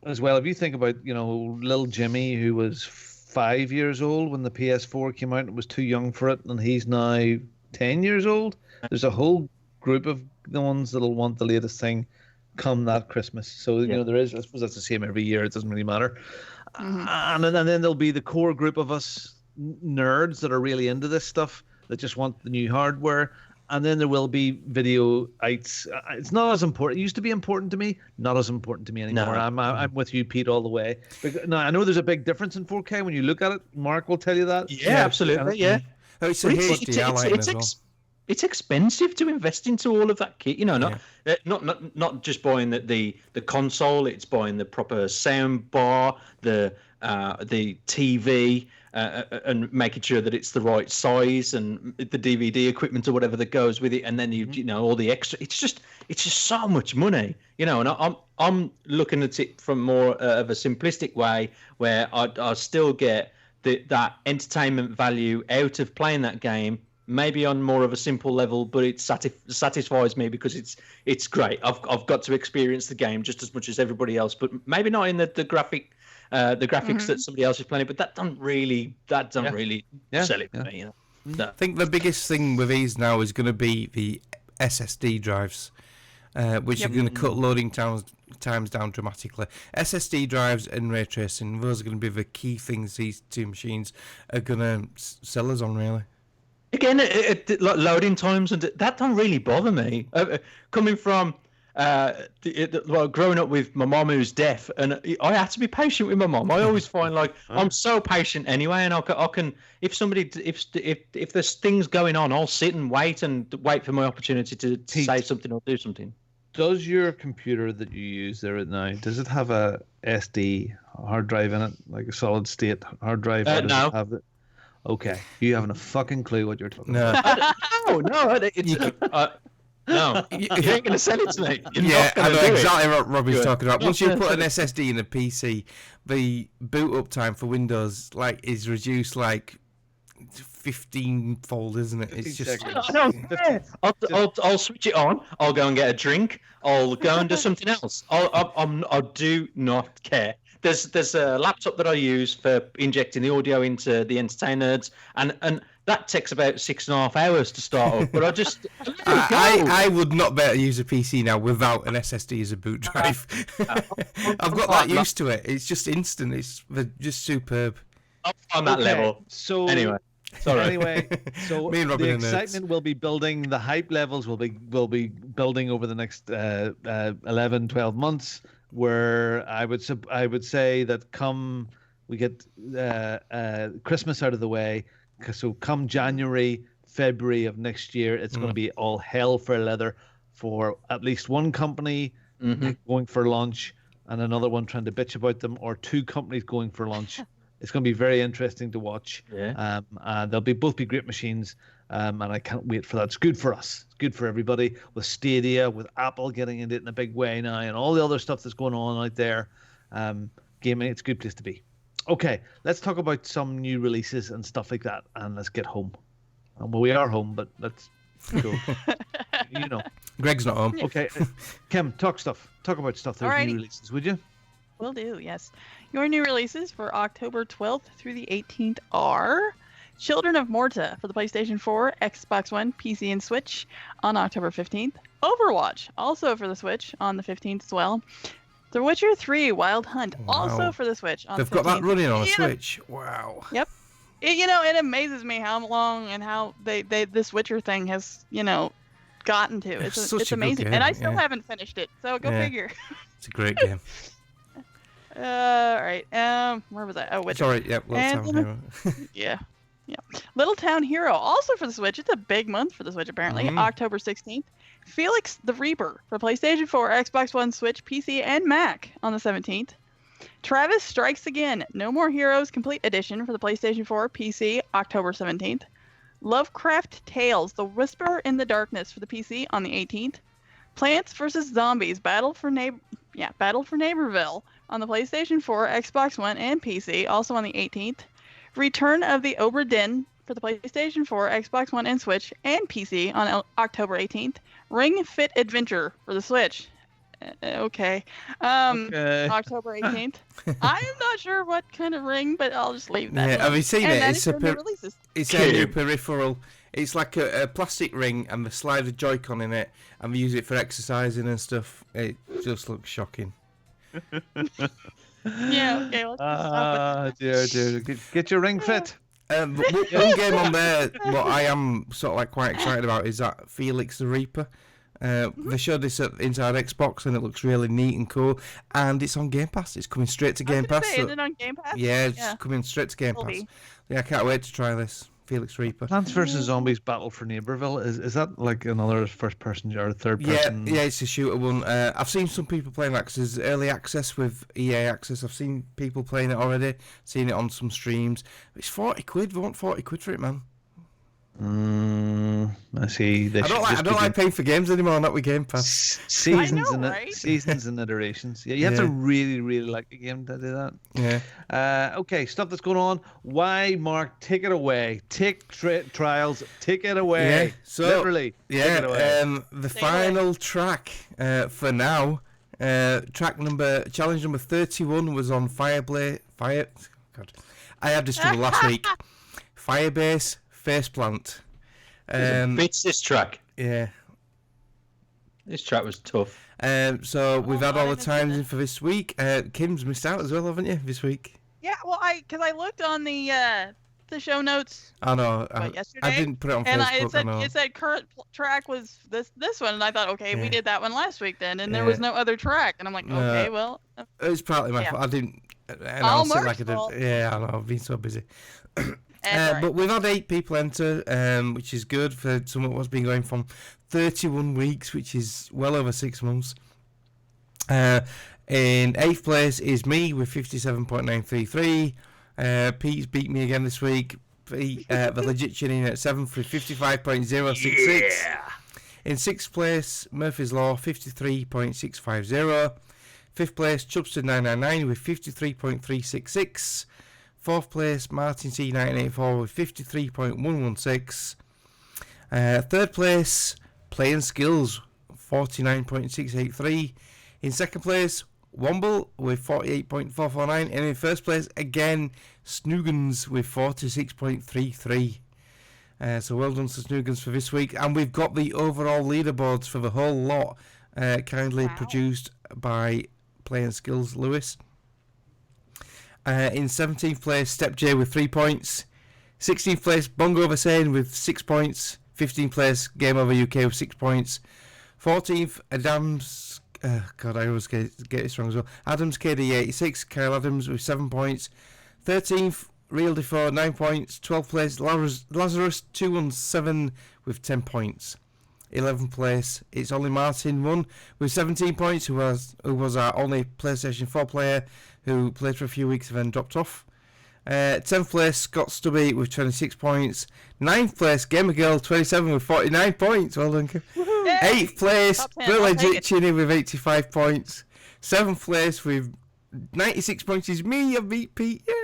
as well, if you think about, little Jimmy, who was 5 years old when the PS4 came out and was too young for it, and he's now 10 years old. There's a whole group of the ones that'll want the latest thing come that Christmas. So there is. I suppose that's the same every year. It doesn't really matter. And then there'll be the core group of us nerds that are really into this stuff that just want the new hardware. And then there will be videoites. It's not as important. It used to be important to me. Not as important to me anymore. No. I'm with you, Pete, all the way. Now I know there's a big difference in 4K when you look at it. Mark will tell you that. Yeah, absolutely. Yeah. It's expensive to invest into all of that kit, not just buying the console. It's buying the proper sound bar, the TV, and making sure that it's the right size, and the DVD equipment or whatever that goes with it, and then all the extra. It's just so much money, And I'm looking at it from more of a simplistic way, where I still get that entertainment value out of playing that game, maybe on more of a simple level, but it satisfies me because it's great. I've got to experience the game just as much as everybody else, but maybe not in the graphics that somebody else is playing. But that doesn't really sell it for me. No. I think the biggest thing with these now is going to be the SSD drives, which are going to cut loading times down dramatically. SSD drives and ray tracing, those are going to be the key things these two machines are going to sell us on, really. Again, like loading times, and that don't really bother me. Coming from growing up with my mum who's deaf, and I had to be patient with my mum. I always find I'm so patient anyway, and I can if there's things going on, I'll sit and wait for my opportunity to say something or do something. Does your computer that you use there at now, does it have a SD hard drive in it, like a solid state hard drive? Or does No. it have it? Okay, you haven't a fucking clue what you're talking No. about. No, no. You ain't gonna sell it to me. You're Yeah, not gonna I know do exactly it. what Robbie's Good. talking about. Not Once you gonna put an sell it. SSD in a PC, the boot up time for Windows is reduced 15-fold, isn't it? It's just I don't care. I'll switch it on. I'll go and get a drink. I'll go and do something else. I do not care. There's a laptop that I use for injecting the audio into the entertainers, and that takes about 6.5 hours to start up. But I would not better use a PC now without an SSD as a boot drive. I've got that used to it. It's just instant. It's just superb. On that level. So anyway, sorry. Anyway, so Me and Robin the are nerds. excitement will be building. The hype levels will be building over the next 11, 12 months. Where I would say that come we get Christmas out of the way, so come January, February of next year, it's going to be all hell for leather for at least one company going for launch and another one trying to bitch about them, or two companies going for launch. It's going to be very interesting to watch. Yeah. They'll both be great machines, and I can't wait for that. It's good for us. It's good for everybody. With Stadia, with Apple getting into it in a big way now, and all the other stuff that's going on out there, gaming, it's a good place to be. Okay, let's talk about some new releases and stuff like that, and let's get home. Well, we are home, but let's go. Greg's not home. Okay, Kim, talk about stuff. There's new releases, would you? Will do, yes. Your new releases for October 12th through the 18th are Children of Morta for the PlayStation 4, Xbox One, PC, and Switch on October 15th. Overwatch, also for the Switch, on the 15th as well. The Witcher 3 Wild Hunt, also for the Switch on They've the 15th. got that running on a Switch. Wow. Yep. It amazes me how long and how this Witcher thing has, gotten to. It's It's such a good amazing. game, And I still yeah. haven't finished it, so go Yeah. figure. It's a great game. All right. Where was I? Oh, Witcher. Sorry, yeah, Little Town Hero. Yeah. Little Town Hero, also for the Switch. It's a big month for the Switch, apparently. October 16th. Felix the Reaper for PlayStation 4, Xbox One, Switch, PC, and Mac on the 17th. Travis Strikes Again, No More Heroes Complete Edition for the PlayStation 4, PC, October 17th. Lovecraft Tales, The Whisper in the Darkness for the PC on the 18th. Plants vs. Zombies, Battle for Neighborville on the PlayStation 4, Xbox One, and PC, also on the 18th. Return of the Obra Dinn for the PlayStation 4, Xbox One, and Switch, and PC on October 18th. Ring Fit Adventure for the Switch. Okay. October 18th. I am not sure what kind of ring, but I'll just leave that. Yeah, have you seen it? It's a new peripheral. It's like a plastic ring, and they slide a Joy-Con in it, and they use it for exercising and stuff. It just looks shocking. Yeah, okay, let's stop with Dear. Get your ring fit. But one game on there, what I am sort of like quite excited about is that Felix the Reaper. They showed this at Inside Xbox, and it looks really neat and cool. And it's on Game Pass. It's coming straight to Game Pass. Is it on Game Pass? Yeah, it's coming straight to Game Will Pass. be. Yeah, I can't wait to try this. Felix Reaper. Plants vs. Zombies Battle for Neighborville. Is that like another first person or third person? Yeah, it's a shooter one. I've seen some people playing that because there's early access with EA Access. I've seen people playing it already, seen it on some streams. It's 40 quid. They want 40 quid for it, man. I see. I don't like paying for games anymore, not with Game Pass. Seasons right? Seasons and iterations. Yeah, you have to really, really like a game to do that. Yeah. Okay, stuff that's going on. Why, Mark? Take it away. Trials. Take it away. Yeah. So literally. yeah. Take it away. The final track for now. Challenge number 31 was on God, I had this trouble last week. Firebase Faceplant. Beats this track. Yeah. This track was tough. So we've had all the times in for this week. Kim's missed out as well, haven't you, this week? Yeah, well, because I looked on the show notes. I know. Yesterday, I didn't put it on and Facebook. it said current track was this one, and I thought, okay, we did that one last week then, and there Yeah. was no other track, and I'm like, okay, well. It's partly my fault. I didn't announce it like I did. Yeah, I know. I've been so busy. Right. But we've had 8 people enter, which is good for something what's been going from 31 weeks, which is well over 6 months. In 8th place is me with 57.933. Pete's beat me again this week. The legit chinning at 7th with 55.066. Yeah. In 6th place, Murphy's Law 53.650. 5th place, Chubster 999 with 53.366. 4th place, Martin C 1984 with 53.116. 3rd place, Playing Skills 49.683. In 2nd place, Womble with 48.449. And in 1st place, again, Snoogans with 46.33. So well done to Snoogans for this week. And we've got the overall leaderboards for the whole lot, kindly produced by Playing Skills Lewis. In 17th place, Step J with 3 points. 16th place, Bongo Vasane with 6 points. 15th place, Game Over UK with 6 points. 14th, Adams... God, I always get this wrong as well. Adams KD86, Kyle Adams with 7 points. 13th, Real Defoe, 9 points. 12th place, Lazarus 217 with 10 points. 11th place, it's only Martin 1 with 17 points, who was our only PlayStation 4 player who played for a few weeks and then dropped off. 10th place, Scott Stubby with 26 points. 9th place, Gamer Girl 27 with 49 points. Well done. 8th place, Bill Legit Chinny with 85 points. 7th place with 96 points is me. I beat Pete. Yeah.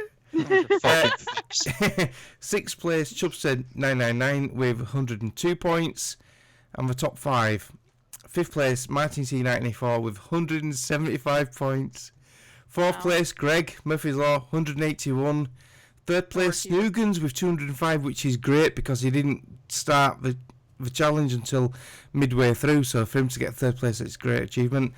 6th place, Chubstead 999 with 102 points. And the top 5. 5th place, Martin C 94 with 175 points. 4th place, Greg Murphy's Law 181. 3rd place, Snoogans with 205, which is great because he didn't start the challenge until midway through. So for him to get 3rd place, it's a great achievement.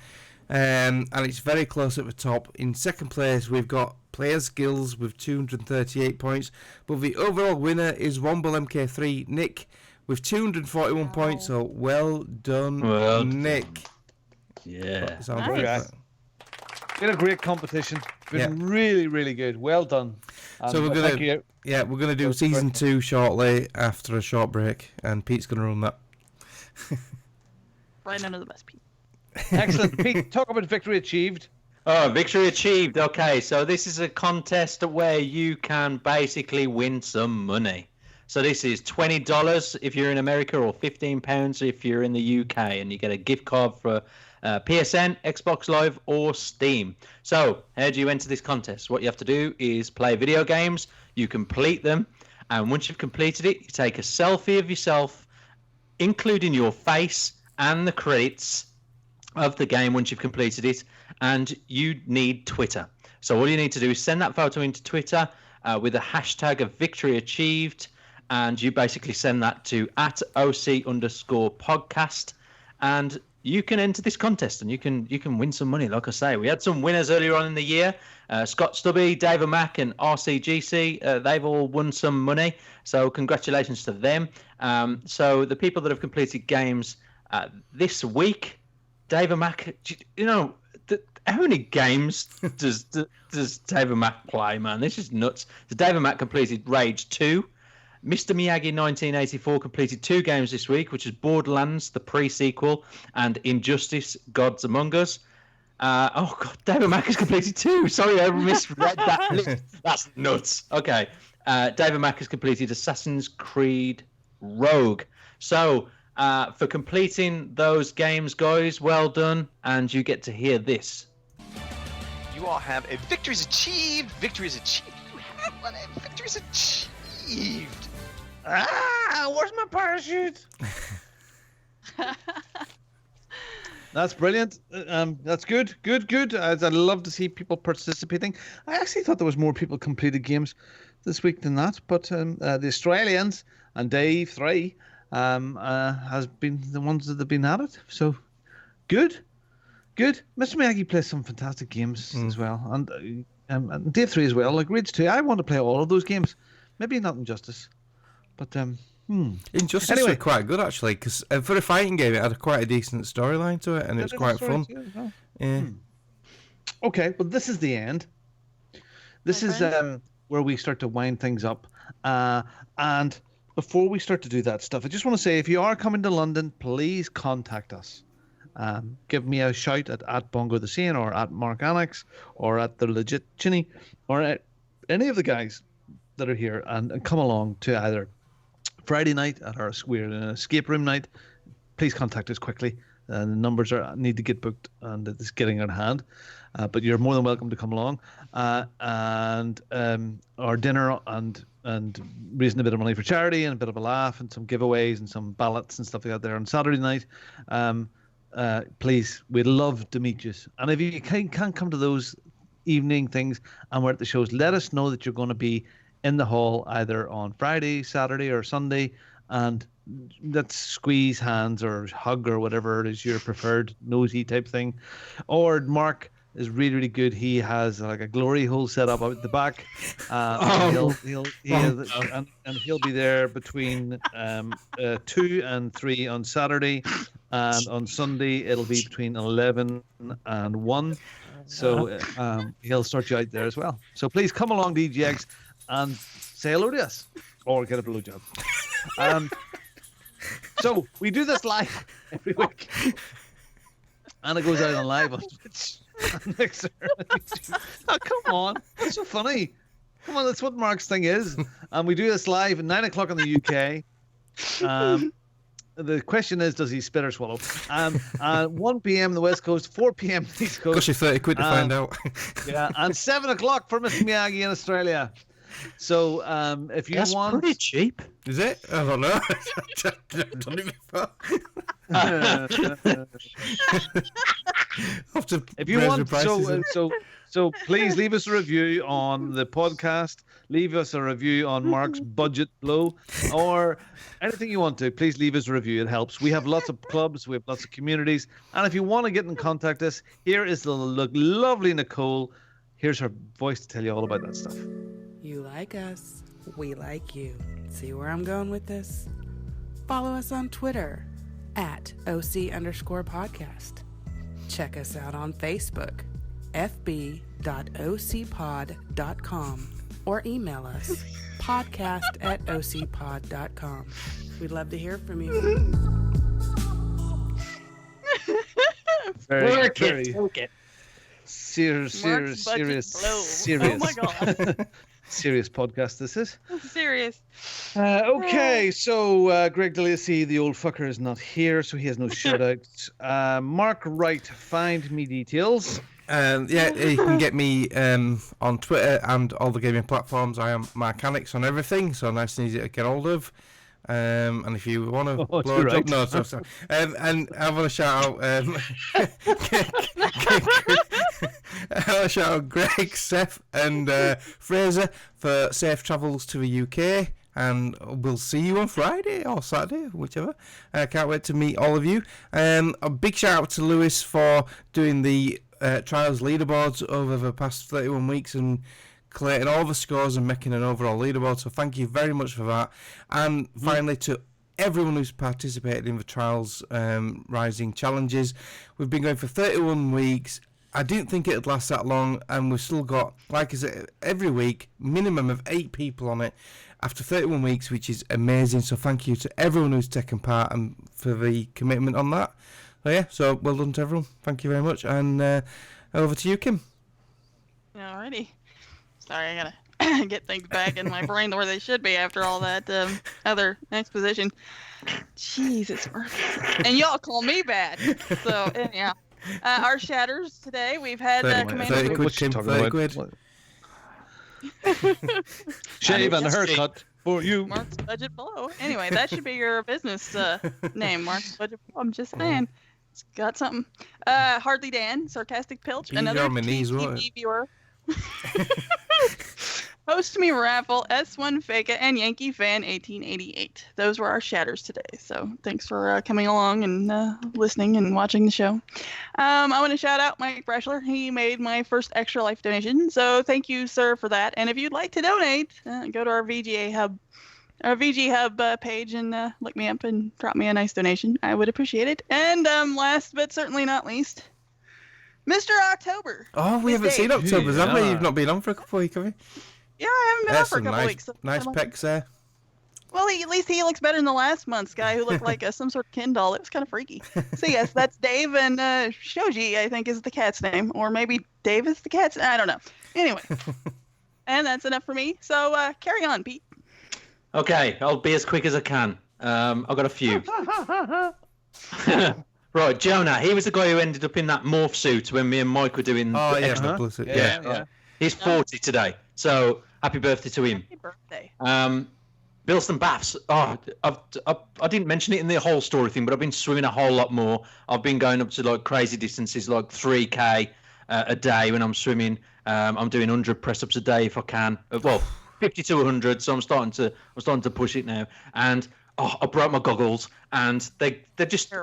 And it's very close at the top. In 2nd place, we've got Player Skills with 238 points. But the overall winner is Womble MK3 Nick with 241 points. So well done, Nick. Yeah. Nice. Been a great competition. Been really, really good. Well done. So we're gonna do season 2 shortly after a short break, and Pete's gonna run that. Right under the best, Pete. Excellent. Pete, talk about victory achieved. Oh, victory achieved. Okay, so this is a contest where you can basically win some money. So this is $20 if you're in America, or £15 if you're in the UK, and you get a gift card for PSN, Xbox Live, or Steam. So how do you enter this contest? What you have to do is play video games. You complete them, and once you've completed it, you take a selfie of yourself, including your face and the credits of the game once you've completed it, and you need Twitter. So all you need to do is send that photo into Twitter with a hashtag of victory achieved, and you basically send that to @OC_podcast, and you can enter this contest, and you can win some money. Like I say, we had some winners earlier on in the year. Scott Stubby, David Mack, and RCGC, they've all won some money. So congratulations to them. So the people that have completed games this week, David Mack, how many games does David Mack play, man? This is nuts. So David Mack completed Rage 2. Mr. Miyagi 1984 completed 2 games this week, which is Borderlands, the pre-sequel, and Injustice, Gods Among Us. Oh, God, David Mack has completed 2. Sorry, I misread that. That's nuts. Okay. David Mack has completed Assassin's Creed Rogue. So, for completing those games, guys, well done, and you get to hear this. You all have a victories achieved. Victories achieved. You have one. Victories achieved. Where's my parachute? That's brilliant. That's good. I'd love to see people participating. I actually thought there was more people completed games this week than that, but the Australians and Dave 3 has been the ones that have been at it. So good. Mr. Miyagi plays some fantastic games as well, and Dave 3 as well. Like Rage 2, I want to play all of those games. Maybe not Injustice. But Injustice anyway, was quite good actually, because for a fighting game it had quite a decent storyline to it, and it was quite fun. Well. Yeah. Okay, well this is the end. This is where we start to wind things up, and before we start to do that stuff, I just want to say, if you are coming to London, please contact us. Give me a shout at Bongo the Sane or at Mark Annex or at the Legit Chinny or at any of the guys that are here, and come along to either Friday night at our we're in an escape room night. Please contact us quickly. The numbers need to get booked, and it's getting in hand. But you're more than welcome to come along. And our dinner and raising a bit of money for charity and a bit of a laugh and some giveaways and some ballots and stuff like that there on Saturday night. Please, we'd love to meet you. And if you can't come to those evening things and we're at the shows, let us know that you're going to be in the hall either on Friday, Saturday, or Sunday, and let's squeeze hands or hug or whatever it is your preferred nosy type thing. Or Mark is really, really good. He has like a glory hole set up out the back. And he'll be there between 2 and 3 on Saturday, and on Sunday it'll be between 11 and 1. So he'll start you out there as well. So please come along, DGX, and say hello to us or get a blowjob. So we do this live every week, and it goes out on live on Twitch and Mixer. Oh, come on, that's so funny. Come on, that's what Mark's thing is. And we do this live at 9 o'clock in the UK. The question is, does he spit or swallow? 1 p.m. the West Coast, 4 p.m. the East Coast. Cost you 30 quid to find out. Yeah, and 7 o'clock for Mr. Miyagi in Australia. So if you want... That's pretty cheap. Is it? I don't know. I've done it before. If you want, so please leave us a review on the podcast. Leave us a review on Mark's budget blow, or anything you want to. Please leave us a review. It helps. We have lots of clubs. We have lots of communities. And if you want to get in contact us, here is the lovely Nicole. Here's her voice to tell you all about that stuff. You like us, we like you. See where I'm going with this? Follow us on Twitter at OC_podcast. Check us out on Facebook, fb.ocpod.com, or email us, podcast@ocpod.com. We'd love to hear from you. Work it. Serious. Oh my God. Serious podcast this is. Serious. Okay, so Greg DeLacy, the old fucker, is not here, so he has no shout-outs. Mark Wright, find me details. Yeah, you can get me on Twitter and all the gaming platforms. I am Mark Annex on everything, so nice and easy to get hold of. And if you want to blow it up, no, sorry. And I want to shout out, I want to shout out Greg, Seth, and Fraser for safe travels to the UK. And we'll see you on Friday or Saturday, whichever. I can't wait to meet all of you. A big shout out to Lewis for doing the trials leaderboards over the past 31 weeks and collating all the scores and making an overall leaderboard. So thank you very much for that. And finally, to everyone who's participated in the trials rising challenges, we've been going for 31 weeks. I didn't think it'd last that long, and we've still got, like I said, every week minimum of 8 people on it after 31 weeks, which is amazing. So thank you to everyone who's taken part and for the commitment on that. So yeah, so well done to everyone. Thank you very much, and over to you, Kim. Alrighty. Sorry, I gotta get things back in my brain where they should be after all that other exposition. Jesus, and y'all call me bad. So anyhow, our shatters today. We've had Commander. 30 quid, Kim. 30 quid. Shave and a haircut for you. Mark's budget below. Anyway, that should be your business name, Mark's budget below. I'm just saying. It's got something. Hardly Dan, Sarcastic Pilch, another TV viewer. Host Me Raffle, S1 Faka, and Yankee Fan 1888. Those were our shatters today. So thanks for coming along and listening and watching the show. I want to shout out Mike Brashler. He made my first Extra Life donation. So thank you, sir, for that. And if you'd like to donate, go to our VGA Hub. Our VG Hub page and look me up and drop me a nice donation. I would appreciate it. And last but certainly not least, Mr. October. Oh, we haven't seen October, have we? You've not been on for a couple of weeks, have you? Yeah, I haven't been on for a couple of weeks. Nice pecs there. Well, at least he looks better than the last month's guy who looked like some sort of Ken doll. It was kind of freaky. So yes, that's Dave, and Shoji, I think, is the cat's name, or maybe Dave is the cat's. I don't know. Anyway, and that's enough for me. So carry on, Pete. Okay, I'll be as quick as I can. I've got a few. Right, Jonah. He was the guy who ended up in that morph suit when me and Mike were doing. Oh the yeah, extra. blue suit. Yeah. Yeah. He's 40 today, so happy birthday to him. Happy birthday. Bilston Baths. Oh, I didn't mention it in the whole story thing, but I've been swimming a whole lot more. I've been going up to like crazy distances, like 3K a day when I'm swimming. I'm doing 100 press-ups a day if I can. Well, 50 to 100. So I'm starting to push it now. And I broke my goggles, and they're just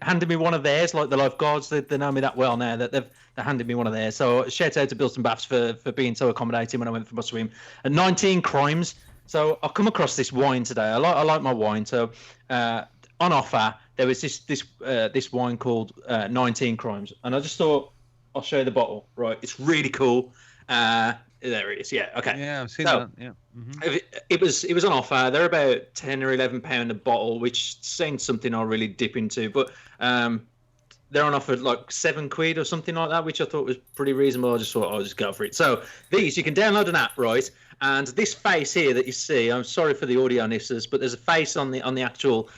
handed me one of theirs, like the lifeguards. They know me that well now that they're handed me one of theirs. So shout out to Bilston Baths for being so accommodating when I went for my swim. And 19 crimes. So I come across this wine today. I like my wine. So on offer there was this wine called 19 Crimes, and I just thought I'll show you the bottle. Right, it's really cool. There it is. Yeah. Okay. Yeah, I've seen that. Yeah. Mm-hmm. It was on offer. They're about £10 or £11 a bottle, which seems something I'll really dip into. But they're on offer like £7 or something like that, which I thought was pretty reasonable. I just thought I'll just go for it. So these, you can download an app, right? And this face here that you see, I'm sorry for the audio listeners, but there's a face on the actual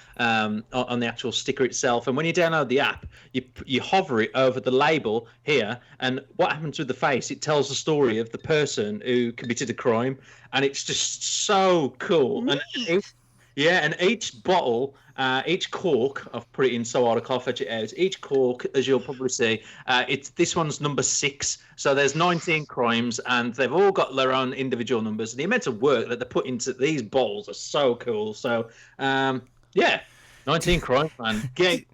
sticker itself. And when you download the app, you hover it over the label here, and what happens with the face? It tells the story of the person who committed a crime, and it's just so cool. Neat. And each bottle, each cork, I've put it in so hard I can't fetch it out. Each cork, as you'll probably see, this one's number 6. So there's 19 crimes, and they've all got their own individual numbers. And the amount of work that they put into these bottles are so cool. So, 19 crimes, man. Get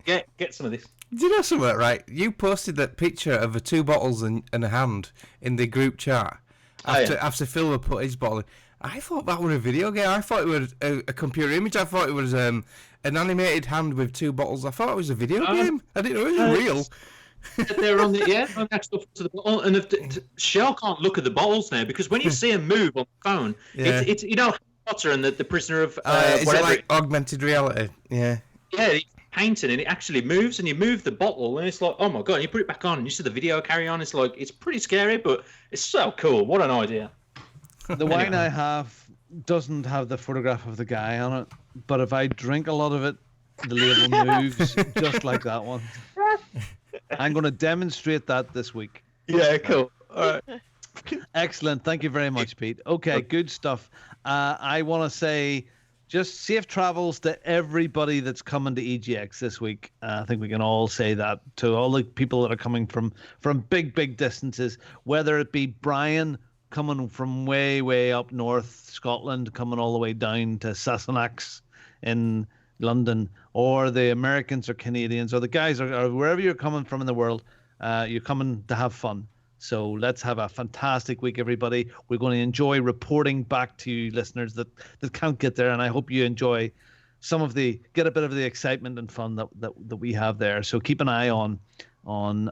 some of this. Do you know something, right? You posted that picture of the 2 bottles and a hand in the group chat after Phil had put his bottle in. I thought that was a video game. I thought it was a computer image. I thought it was an animated hand with 2 bottles. I thought it was a video game. I didn't know it was real. They're on the actual to the bottle, and Shell can't look at the bottles now because when you see them move on the phone, it's Harry Potter and the prisoner of is whatever. it like augmented reality? Yeah. Yeah, it's painting and it actually moves, and you move the bottle, and it's like, oh my god! And you put it back on, and you see the video carry on. It's like, it's pretty scary, but it's so cool. What an idea! The wine I have doesn't have the photograph of the guy on it, but if I drink a lot of it, the label moves just like that one. I'm going to demonstrate that this week. Yeah, cool. All right. Excellent. Thank you very much, Pete. Okay, good stuff. I want to say just safe travels to everybody that's coming to EGX this week. I think we can all say that to all the people that are coming from big distances, whether it be Brian coming from way up north Scotland, coming all the way down to Sassenachs in London, or the Americans or Canadians, or the guys, or wherever you're coming from in the world, you're coming to have fun. So let's have a fantastic week, everybody. We're going to enjoy reporting back to you listeners that can't get there, and I hope you enjoy get a bit of the excitement and fun that we have there. So keep an eye on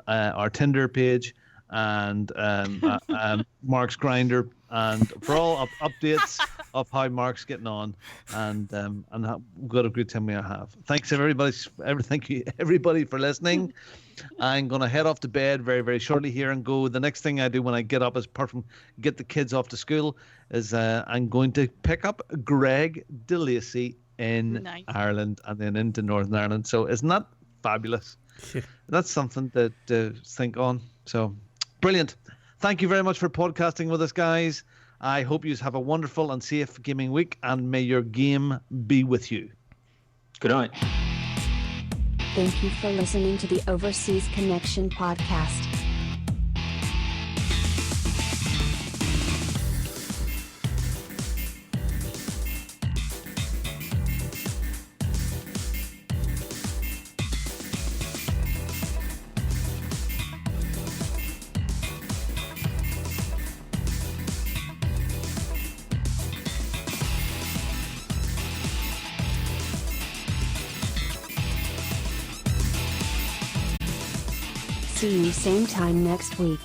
our Tinder page and Mark's Grinder, and for all updates of how Mark's getting on, and what a good time we have. Thank you everybody for listening. I'm gonna head off to bed very, very shortly here and go. The next thing I do when I get up, apart from get the kids off to school, is I'm going to pick up Greg DeLacy in Ireland and then into Northern Ireland. So isn't that fabulous? That's something to think on. So brilliant. Thank you very much for podcasting with us, guys. I hope you have a wonderful and safe gaming week, and may your game be with you. Good night. Thank you for listening to the Overseas Connection podcast. See you same time next week.